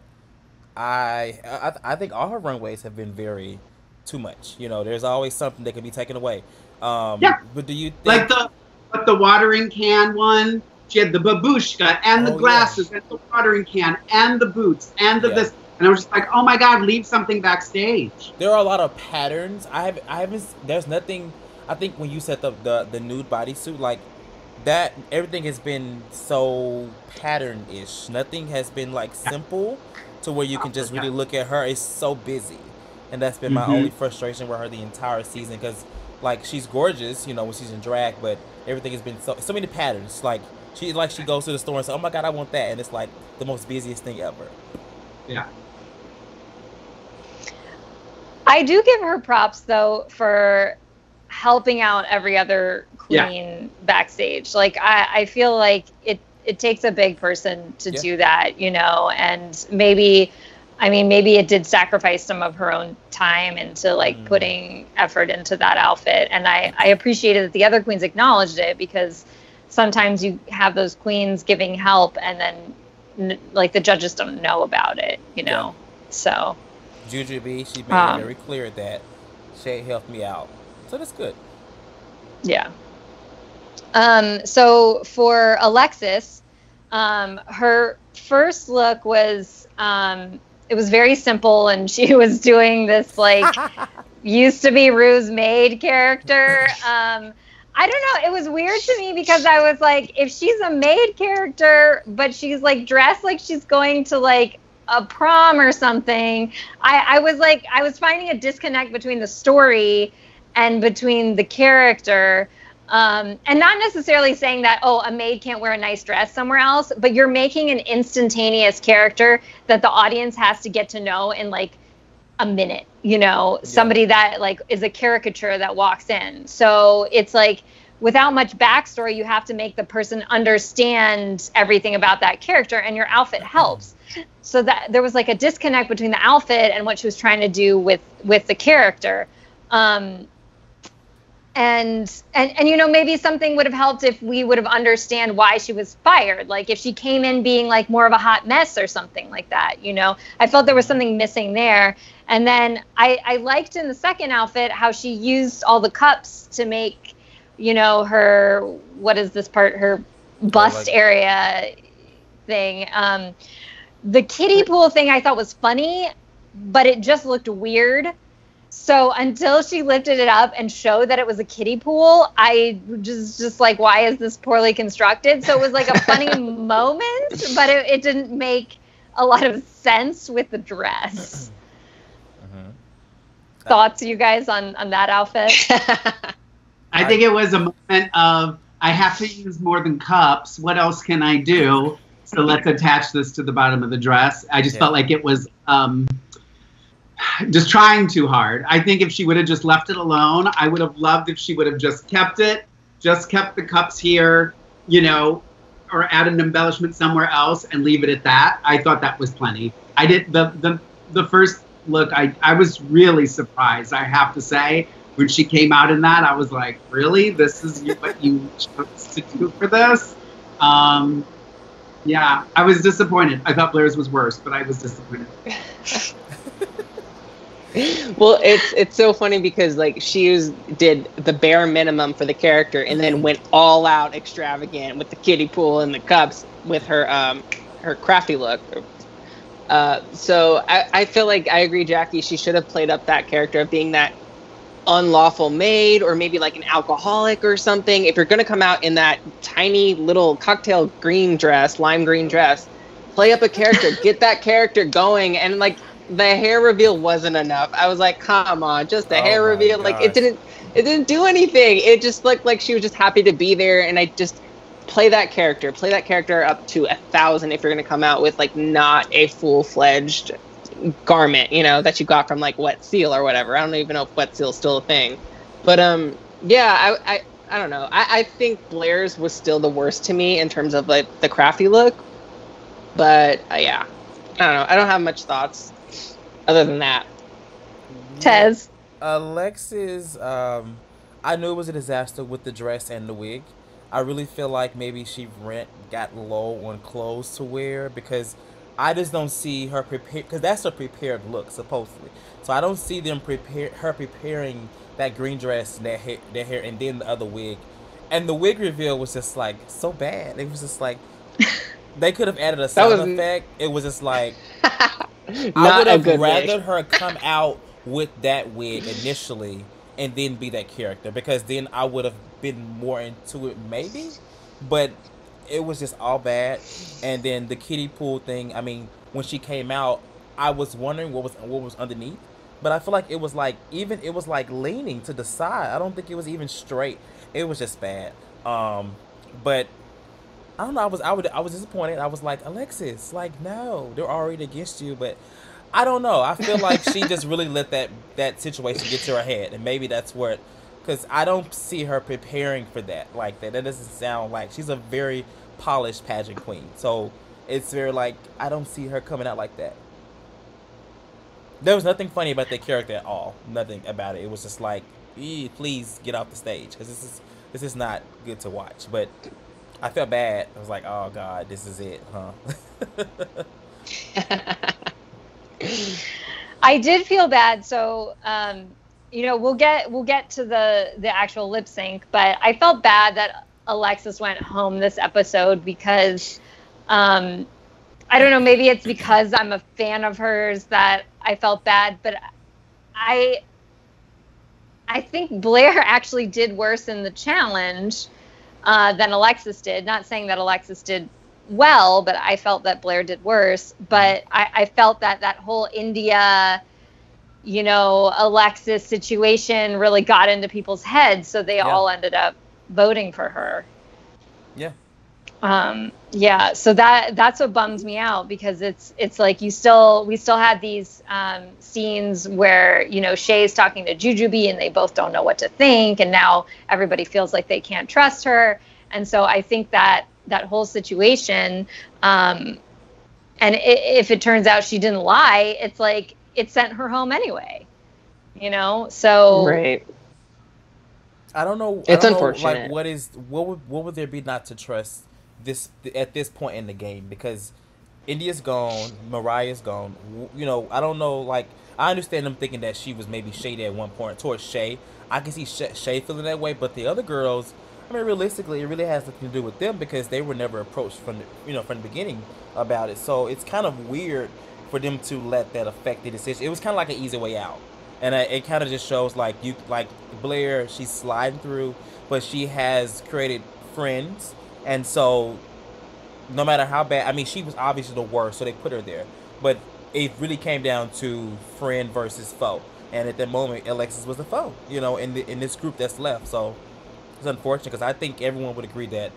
I think all her runways have been very too much. You know, there's always something that can be taken away. Yeah. But do you think... Like the watering can one... She had the babushka and the glasses and the watering can and the boots and this. And I was just like, oh my God, leave something backstage. There are a lot of patterns. I haven't, there's nothing, I think when you said the nude bodysuit, like that, everything has been so pattern-ish. Nothing has been like simple to where you can just really look at her. It's so busy. And that's been my only frustration with her the entire season. Because like, she's gorgeous, you know, when she's in drag, but everything has been so many patterns. Like, she goes to the store and says, oh my God, I want that. And it's like the most busiest thing ever. Yeah. I do give her props, though, for helping out every other queen backstage. Like, I feel like it takes a big person to do that, you know, and maybe I mean, maybe it did sacrifice some of her own time into like putting effort into that outfit. And I appreciated that the other queens acknowledged it, because sometimes you have those queens giving help and then like the judges don't know about it, you know? Yeah. So. Juju B, she made it very clear that Shea helped me out. So that's good. Yeah. So for Alexis, her first look was, it was very simple, and she was doing this like used to be Ru's maid character. I don't know. It was weird to me because I was like, if she's a maid character, but she's like dressed like she's going to like a prom or something, I was finding a disconnect between the story and between the character. And not necessarily saying that, oh, a maid can't wear a nice dress somewhere else, but you're making an instantaneous character that the audience has to get to know in like a minute, you know, somebody that like is a caricature that walks in. So it's like, without much backstory, you have to make the person understand everything about that character, and your outfit helps. So that there was like a disconnect between the outfit and what she was trying to do with the character. And you know, maybe something would have helped if we would have understand why she was fired. Like if she came in being like more of a hot mess or something like that, you know. I felt there was something missing there. And then I liked in the second outfit how she used all the cups to make, you know, her, what is this part, her bust area thing. The kiddie pool thing I thought was funny, but it just looked weird. So until she lifted it up and showed that it was a kiddie pool, I just like, why is this poorly constructed? So it was like a funny moment, but it didn't make a lot of sense with the dress. Thoughts, you guys, on that outfit? I think it was a moment of, I have to use more than cups. What else can I do? So let's attach this to the bottom of the dress. I just felt like it was just trying too hard. I think if she would have just left it alone, I would have loved if she would have just kept it, just kept the cups here, you know, or add an embellishment somewhere else and leave it at that. I thought that was plenty. I did the first look. I was really surprised, I have to say. When she came out in that, I was like, really? This is what you chose to do for this? Yeah, I was disappointed. I thought Blair's was worse, but I was disappointed. Well, it's so funny because like she did the bare minimum for the character and then went all out extravagant with the kiddie pool and the cups with her her crafty look. So I feel like I agree, Jackie. She should have played up that character of being that unlawful maid, or maybe like an alcoholic or something. If you're going to come out in that tiny little cocktail green dress, lime green dress, play up a character, get that character going. And like the hair reveal wasn't enough. I was like, come on, just the hair reveal. Gosh. Like it didn't do anything. It just looked like she was just happy to be there. And I just play that character up to 1,000 if you're going to come out with like not a full-fledged garment, you know, that you got from like Wet Seal or whatever. I don't even know if Wet Seal is still a thing, but yeah, I don't know. I think Blair's was still the worst to me in terms of like the crafty look, but yeah, I don't know. I don't have much thoughts other than that. Tez, Alexis, I knew it was a disaster with the dress and the wig. I really feel like maybe she got low on clothes to wear, because I just don't see her prepare, because that's a prepared look supposedly. So I don't see them preparing that green dress, that hair, and then the other wig. And the wig reveal was just like so bad. It was just like they could have added a sound effect. It was just like I would have rather her come out with that wig initially and then be that character, because then I would have been more into it maybe. But it was just all bad. And then the kiddie pool thing, I mean, when she came out, I was wondering what was underneath, but I feel like it was like leaning to the side. I don't think it was even straight. It was just bad. But I don't know, I was disappointed. I was like, Alexis, like, no, they're already against you. But I don't know, I feel like she just really let that situation get to her head, and maybe that's what, because I don't see her preparing for that like that. That doesn't sound like, she's a very polished pageant queen. So it's very like, I don't see her coming out like that. There was nothing funny about that character at all. Nothing about it. It was just like, please get off the stage because this is not good to watch. But I felt bad. I was like, oh God, this is it, huh? I did feel bad. So, we'll get to the actual lip sync, but I felt bad that Alexis went home this episode because, I don't know, maybe it's because I'm a fan of hers that I felt bad, but I think Blair actually did worse in the challenge than Alexis did. Not saying that Alexis did well, but I felt that Blair did worse. But I felt that whole India, Alexis situation really got into people's heads, so they all ended up voting for her. Yeah. So that's what bums me out, because it's like we still had these scenes where Shea's talking to Juju and they both don't know what to think, and now everybody feels like they can't trust her. And so I think that whole situation, and if it turns out she didn't lie, it's like it sent her home anyway, so right. I don't know. It's unfortunate. Like, what would there be not to trust this at this point in the game? Because India's gone, Mariah's gone. I don't know. Like, I understand them thinking that she was maybe shady at one point towards Shea. I can see Shea feeling that way, but the other girls, I mean, realistically, it really has nothing to do with them because they were never approached from the beginning about it. So it's kind of weird for them to let that affect the decision. It was kind of like an easy way out. And it kind of just shows like Blair, she's sliding through, but she has created friends, and so no matter how bad, I mean, she was obviously the worst, so they put her there. But it really came down to friend versus foe, and at that moment, Alexis was the foe, in this group that's left. So it's unfortunate because I think everyone would agree that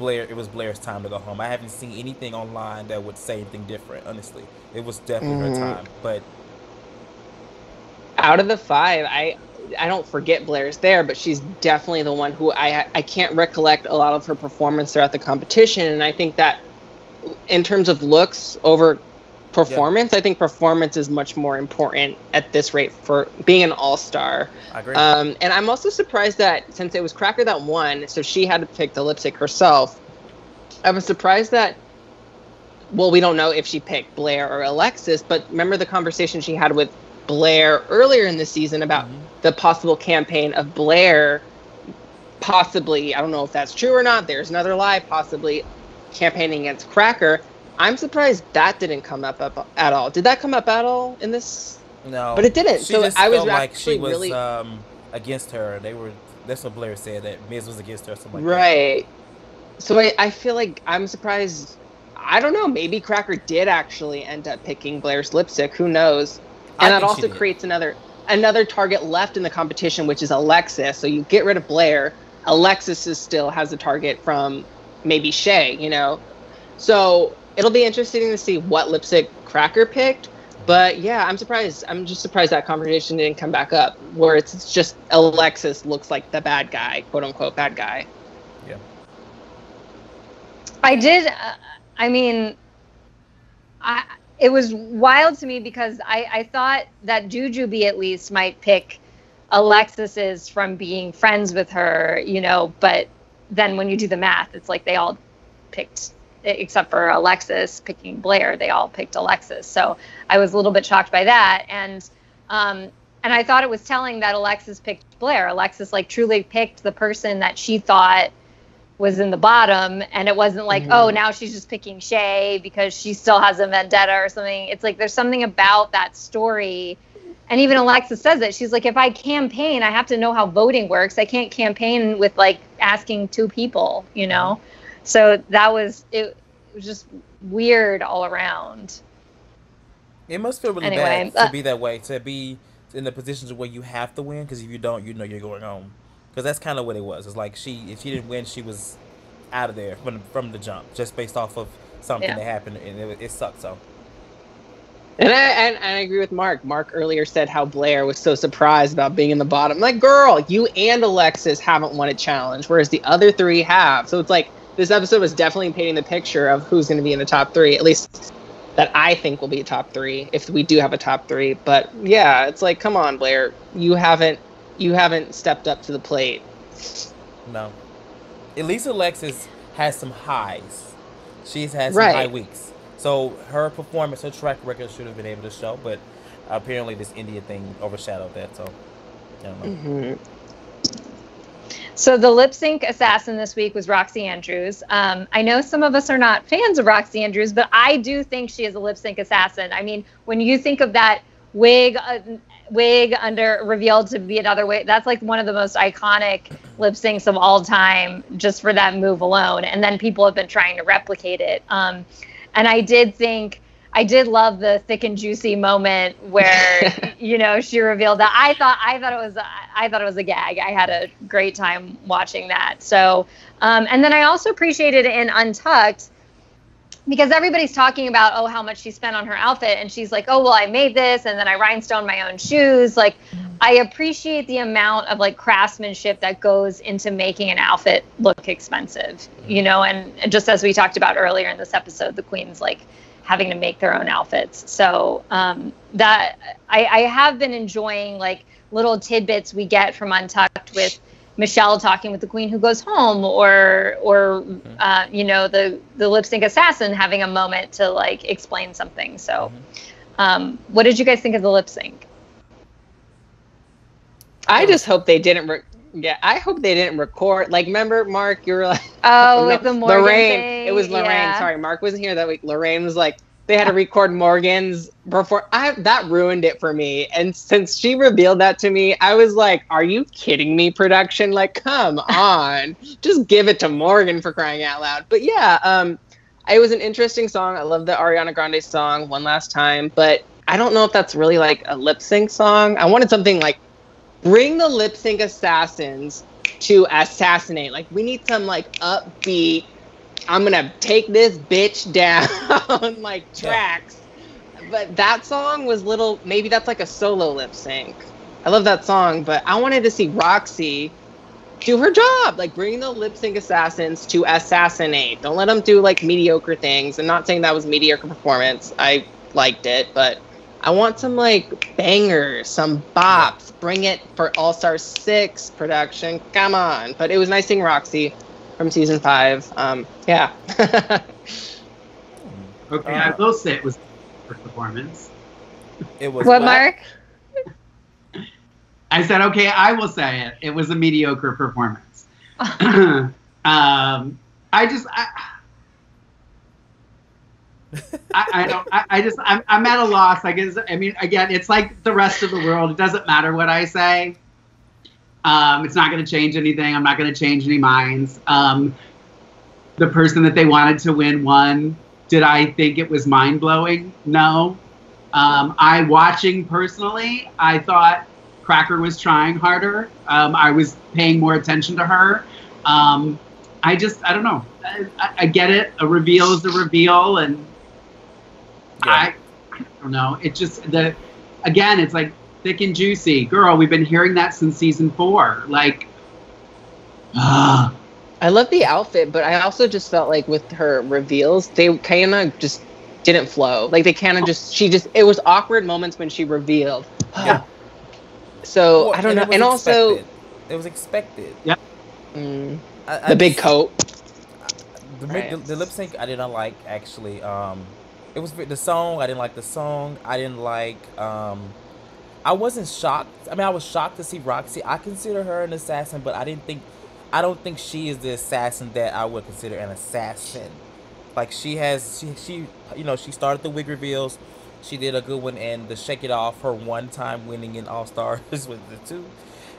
it was Blair's time to go home. I haven't seen anything online that would say anything different. Honestly, it was definitely her time, but. Out of the 5, I don't forget Blair's there, but she's definitely the one who I can't recollect a lot of her performance throughout the competition. And I think that in terms of looks over performance, I think performance is much more important at this rate for being an all-star. I agree. And I'm also surprised that since it was Cracker that won, so she had to pick the lip sync herself, I was surprised that, well, we don't know if she picked Blair or Alexis, but remember the conversation she had with Blair earlier in the season about the possible campaign of Blair possibly, I don't know if that's true or not, there's another lie, possibly campaigning against Cracker. I'm surprised that didn't come up at all. Did that come up at all in this? No. But it didn't. She so just I was felt like she was really against her. That's what Blair said, that Miz was against her or something like right. That. So I feel like I'm surprised. I don't know, maybe Cracker did actually end up picking Blair's lipstick. Who knows? And that also creates another target left in the competition, which is Alexis. So you get rid of Blair. Alexis still has a target from maybe Shea, So it'll be interesting to see what lipstick Cracker picked. But yeah, I'm surprised. I'm just surprised that conversation didn't come back up, where it's just Alexis looks like the bad guy, quote unquote bad guy. Yeah. I did. It was wild to me because I thought that Juju at least might pick Alexis's from being friends with her, but then when you do the math, it's like they all picked, except for Alexis picking Blair, they all picked Alexis. So I was a little bit shocked by that. And I thought it was telling that Alexis picked Blair. Alexis truly picked the person that she thought was in the bottom, and it wasn't like, oh, now she's just picking Shea because she still has a vendetta or something. It's like there's something about that story, and even Alexis says it. She's like, if I campaign, I have to know how voting works. I can't campaign with asking 2 people, So that was it. It was just weird all around. It must feel really bad to be that way, to be in the positions where you have to win, because if you don't, you're going home. Because that's kind of what it was. It's like if she didn't win, she was out of there from the jump, just based off of something that happened, and it sucked. So. And I agree with Mark. Mark earlier said how Blair was so surprised about being in the bottom. Like, girl, you and Alexis haven't won a challenge, whereas the other 3 have. So it's like this episode was definitely painting the picture of who's going to be in the top 3, at least that I think will be a top 3 if we do have a top 3. But yeah, it's like, come on, Blair, you haven't stepped up to the plate. No. At least Alexis has some highs. She's had some high weeks. So her performance, her track record should have been able to show, but apparently this India thing overshadowed that. So I don't know. So the lip sync assassin this week was Roxy Andrews. I know some of us are not fans of Roxy Andrews, but I do think she is a lip sync assassin. I mean, when you think of that wig under revealed to be another wig, that's like one of the most iconic lip syncs of all time, just for that move alone. And then people have been trying to replicate it. And I did love the thick and juicy moment where, you know, she revealed that. I thought it was a gag. I had a great time watching that. So, and then I also appreciated it in Untucked, because everybody's talking about, oh, how much she spent on her outfit. And she's like, oh, well, I made this and then I rhinestoned my own shoes. Like, I appreciate the amount of like craftsmanship that goes into making an outfit look expensive, you know, and just as we talked about earlier in this episode, the queens like having to make their own outfits. So that I have been enjoying like little tidbits we get from Untucked with Michelle talking with the queen who goes home, or you know, the lip sync assassin having a moment to like explain something. So what did you guys think of the lip sync? I just hope they didn't I hope they didn't record. Like, remember, Mark, you were like, oh, with the Morgan Lorayne thing. It was Lorayne. Yeah. Sorry, Mark wasn't here that week. Lorayne was like, they had to record Morgan's before. That ruined it for me. And since she revealed that to me, I was like, are you kidding me, production? Like, come on. Just give it to Morgan, for crying out loud. But yeah, it was an interesting song. I love the Ariana Grande song, One Last Time. But I don't know if that's really like a lip sync song. I wanted something like, bring the lip sync assassins to assassinate. Like, we need some like upbeat, I'm gonna take this bitch down like tracks. But that song was maybe that's like a solo lip sync. I love that song, but I wanted to see Roxy do her job, like bring the lip sync assassins to assassinate. Don't let them do like mediocre things. I'm not saying that was mediocre performance. I liked it, but I want some like bangers, some bops. Bring it for All Star 6 production. Come on. But it was nice seeing Roxy from season 5. Yeah. Okay, I will say it was a performance. It was What, Mark? I said, okay, I will say it. It was a mediocre performance. I'm at a loss. I guess. I mean, again, it's like the rest of the world. It doesn't matter what I say. It's not going to change anything. I'm not going to change any minds. The person that they wanted to win won. Did I think it was mind blowing? No. Watching personally, I thought Cracker was trying harder. I was paying more attention to her. I don't know. I get it. A reveal is a reveal, and yeah. I don't know. It just again, it's like thick and juicy. Girl, we've been hearing that since season 4. Like, I love the outfit, but I also just felt like with her reveals, they kind of just didn't flow. Like they kind of it was awkward moments when she revealed. Yeah. So I don't know. And also, it was expected. Yeah. The big coat. The lip sync I didn't like, actually. It was the song. I didn't like the song. I didn't like. I wasn't shocked. I mean, I was shocked to see Roxy. I consider her an assassin, but I don't think she is the assassin that I would consider an assassin. Like she started the wig reveals. She did a good one, and the Shake It Off, her one time winning in All Stars was the 2,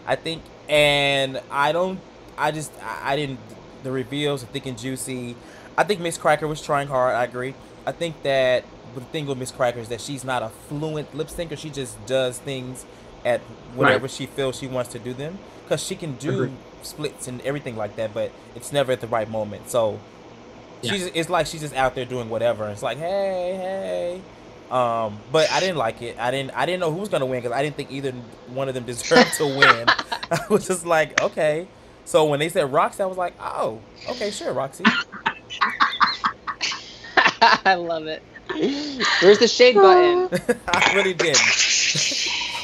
I think. And the reveals are thick and juicy. I think Miss Cracker was trying hard. I agree. I think that the thing with Miss Cracker is that she's not a fluent lip syncer. She just does things at whenever she feels she wants to do them. Because she can do splits and everything like that, but it's never at the right moment. So it's like she's just out there doing whatever. And it's like, hey. But I didn't like it. I didn't know who was gonna win because I didn't think either one of them deserved to win. I was just like, okay. So when they said Roxy, I was like, oh, okay, sure, Roxy. I love it. Where's the shade button? I really did.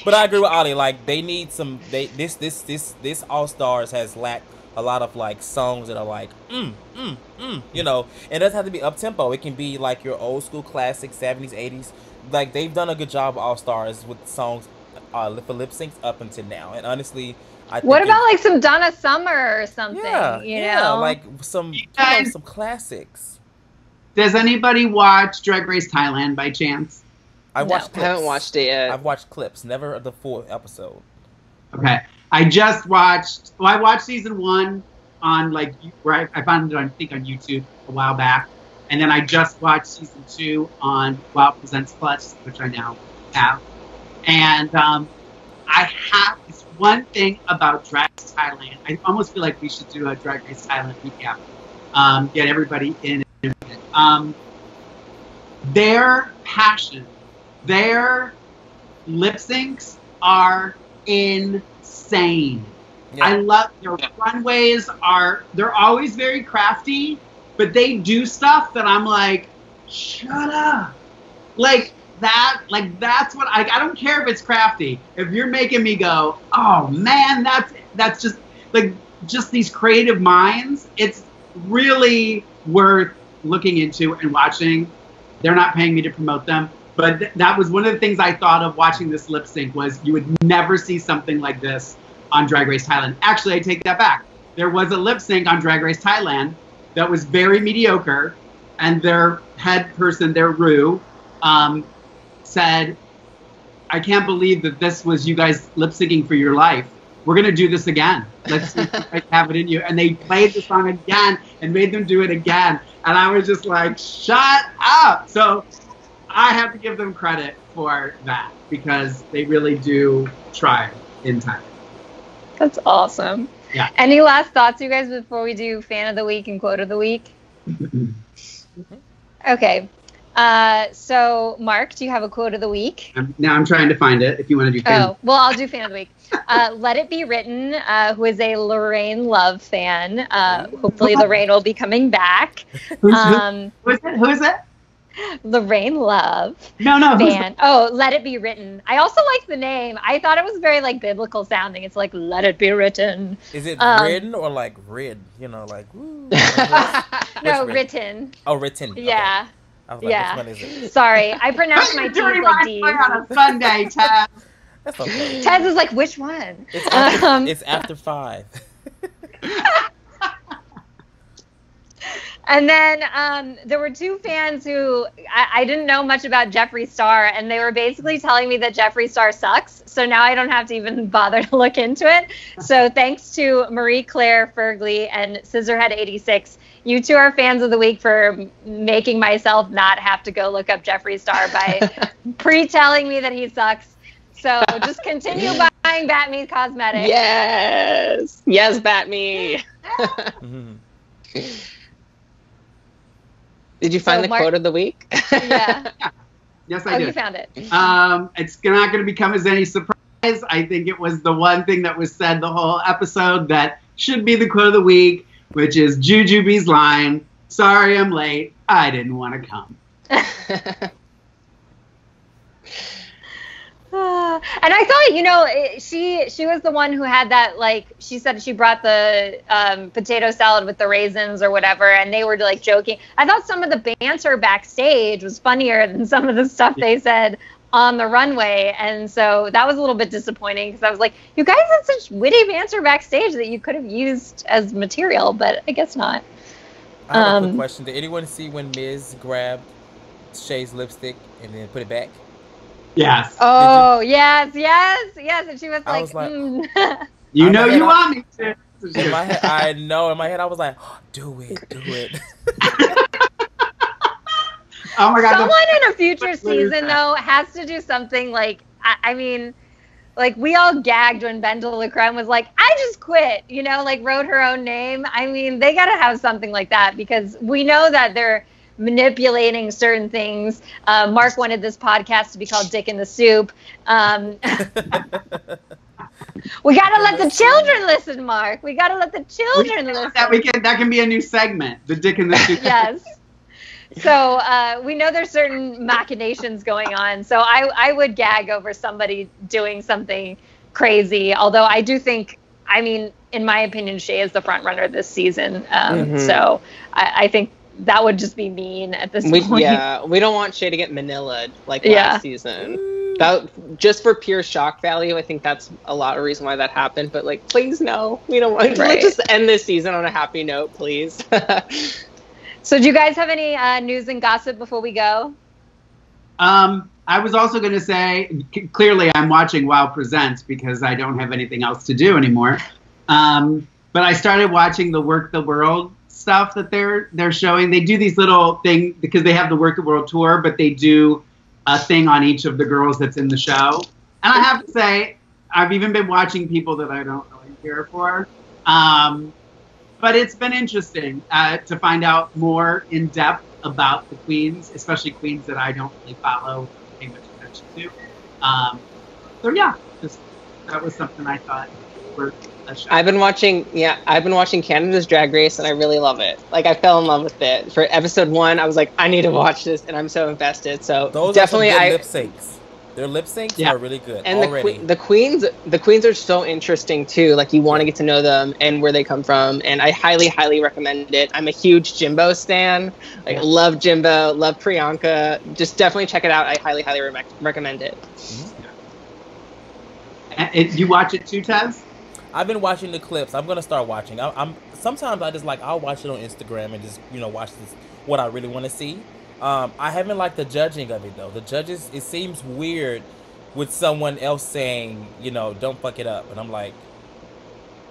But I agree with Ollie. Like, they need some. This All Stars has lacked a lot of like songs that are like you know. It doesn't have to be up tempo. It can be like your old school classic 70s, 80s. Like, they've done a good job, All Stars, with songs for lip syncs up until now. And honestly, I think what about like some Donna Summer or something? You know, like some some classics. Does anybody watch Drag Race Thailand by chance? I watched. I haven't watched it yet. I've watched clips, never the full episode. Okay, I just watched. Well, I watched season 1 on like where I found it on, I think, on YouTube a while back, and then I just watched season 2 on Wow Presents Plus, which I now have. And I have this one thing about Drag Race Thailand. I almost feel like we should do a Drag Race Thailand recap. Get everybody in. Their passion, their lip syncs are insane. Yeah. I love their runways they're always very crafty, but they do stuff that I'm like, shut up. That's what I don't care if it's crafty. If you're making me go, oh man, that's just these creative minds. It's really worth looking into and watching. They're not paying me to promote them, but that was one of the things I thought of watching this lip sync was you would never see something like this on Drag Race Thailand. Actually, I take that back. There was a lip sync on Drag Race Thailand that was very mediocre, and their head person, their Ru, said, I can't believe that this was you guys lip syncing for your life. We're going to do this again. Let's see if you guys have it in you. And they played the song again and made them do it again. And I was just like, shut up. So I have to give them credit for that because they really do try in time. That's awesome. Yeah. Any last thoughts, you guys, before we do Fan of the Week and Quote of the Week? Okay. So, Mark, do you have a Quote of the Week? Now I'm trying to find it if you want to do Fan. Oh, well, I'll do Fan of the Week. Let It Be Written, who is a Lorayne Love fan. Hopefully Lorayne will be coming back. Who is it? Lorayne Love. No. Fan. Oh, Let It Be Written. I also like the name. I thought it was very like biblical sounding. It's like Let It Be Written. Is it written or like rid? You know, like woo. No, written. Oh, written. Yeah. Okay. I was like, yeah. which one is it? Sorry, I pronounced my T's like D's. On a Sunday, Taz. That's okay. Taz is like, which one? It's after 5. And then there were 2 fans who I didn't know much about Jeffree Star, and they were basically telling me that Jeffree Star sucks. So now I don't have to even bother to look into it. So thanks to Marie Claire Fergley and Scissorhead86. You 2 are fans of the week for making myself not have to go look up Jeffree Star by pre-telling me that he sucks. So just continue buying Batme cosmetics. Yes. Yes, Batme. Did you find the quote of the week? Yeah. Yes, I did. You found it. It's not going to become as any surprise. I think it was the one thing that was said the whole episode that should be the quote of the week, which is Juju B's line, "Sorry I'm late. I didn't want to come." And I thought, she was the one who had that, like, she said she brought the potato salad with the raisins or whatever, and they were, like, joking. I thought some of the banter backstage was funnier than some of the stuff they said on the runway, and so that was a little bit disappointing, because I was like, you guys had such witty banter backstage that you could have used as material, but I guess not. I have a quick question. Did anyone see when Miz grabbed Shea's lipstick and then put it back? Yes. Oh, yes. And she was like, you know you want me to. In my head, I know. In my head, I was like, oh, do it. Oh my God. Someone in a future season, though, has to do something like, I mean, like, we all gagged when Ben de la Creme was like, I just quit, like, wrote her own name. I mean, they got to have something like that, because we know that they're manipulating certain things. Mark wanted this podcast to be called Dick in the Soup. We got to let the children listen, Mark. We got to let the children listen. That can be a new segment, the Dick in the Soup. Yes. So we know there's certain machinations going on. So I would gag over somebody doing something crazy. Although I do think, I mean, in my opinion, Shea is the front runner this season. So I think that would just be mean at this point. Yeah, we don't want Shea to get Manila'd like last season. That, just for pure shock value, I think that's a lot of reason why that happened. But like, please no, we don't want. Let's just end this season on a happy note, please. So do you guys have any news and gossip before we go? I was also going to say, clearly I'm watching WoW Presents because I don't have anything else to do anymore. But I started watching the Work the World stuff that they're showing. They do these little things because they have the Work the World tour, but they do a thing on each of the girls that's in the show. And I have to say, I've even been watching people that I don't really care for. But it's been interesting to find out more in depth about the queens, especially queens that I don't really follow or pay much attention to. So yeah, that was something I thought worth a shot. I've been watching Canada's Drag Race, and I really love it. Like, I fell in love with it. For episode 1, I was like, I need to watch this, and I'm so invested. So those definitely, are some good lip syncs. Their lip syncs are really good. And already. the queens are so interesting too. Like, you want to get to know them and where they come from. And I highly, highly recommend it. I'm a huge Jimbo stan. Like, love Jimbo, love Priyanka. Just definitely check it out. I highly, highly recommend it. You watch it too, Tez? I've been watching the clips. I'm gonna start watching. Sometimes I just I'll watch it on Instagram and just watch what I really want to see. I haven't liked the judging of it though. The judges, it seems weird with someone else saying, don't fuck it up, and I'm like,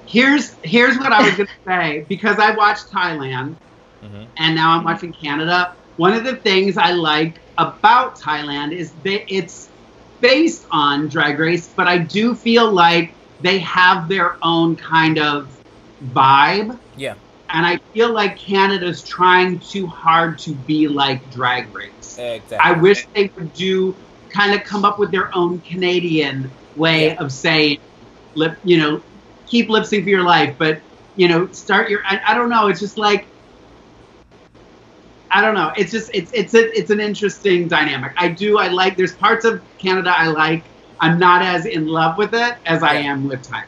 here's what I was gonna say, because I watched Thailand and now I'm watching Canada. One of the things I like about Thailand is that it's based on Drag Race, but I do feel like they have their own kind of vibe. Yeah. And I feel like Canada's trying too hard to be like Drag Race. Exactly. I wish they would come up with their own Canadian way of saying, keep lip sync for your life, but, start your, I don't know, it's just like, I don't know, it's just, it's an interesting dynamic. I like, there's parts of Canada I like. I'm not as in love with it as I am with Thailand.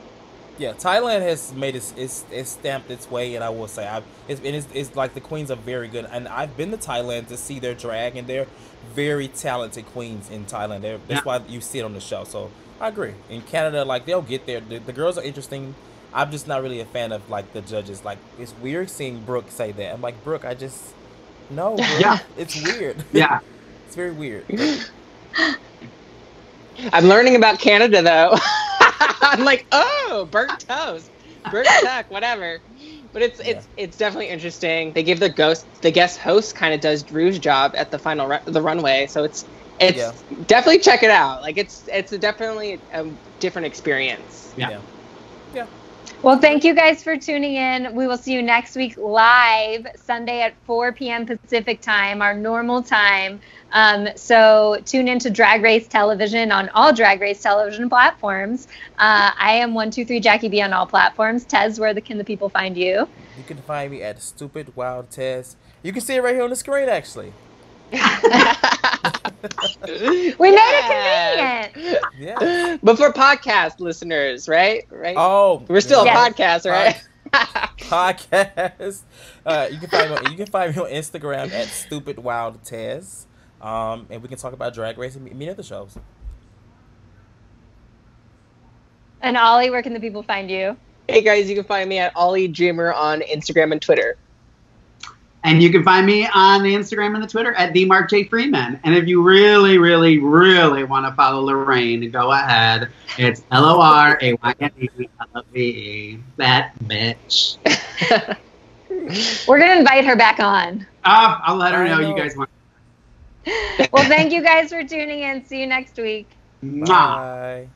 Yeah, Thailand has made it's stamped its way, and I will say it's like the queens are very good, and I've been to Thailand to see their drag, and they're very talented queens in Thailand. That's why you see it on the show. So I agree. In Canada, like, they'll get there. The girls are interesting. I'm just not really a fan of like the judges. Like, it's weird seeing Brooke say that. I'm like, Brooke, no, Brooke. Yeah, it's weird. Yeah, it's very weird. I'm learning about Canada though. I'm like, oh, burnt toast, burnt tuck, whatever. But it's definitely interesting. They give the guest host kind of does Drew's job at the final the runway, so it's definitely check it out. Like, it's definitely a different experience. Yeah. Well, thank you guys for tuning in. We will see you next week live Sunday at 4 p.m. Pacific time, our normal time. So tune into Drag Race Television on all Drag Race television platforms. I am 123 Jackie B on all platforms. Tez, where can the people find you? You can find me at Stupid Wild Tez. You can see it right here on the screen, actually. We made it convenient. Yeah. But for podcast listeners, right? Oh, we're still a podcast, right? Podcast. You can find me on Instagram at Stupid Wild Tez. And we can talk about Drag Race and many other shows. And Ollie, where can the people find you? Hey guys, you can find me at Ollie Dreamer on Instagram and Twitter. And you can find me on the Instagram and the Twitter at @TheMarkJFreeman. And if you really, really, really want to follow Lorayne, go ahead. It's LORAYNE. That bitch. We're going to invite her back on. I'll let her know you guys want. Well, thank you guys for tuning in. See you next week. Mwah. Bye.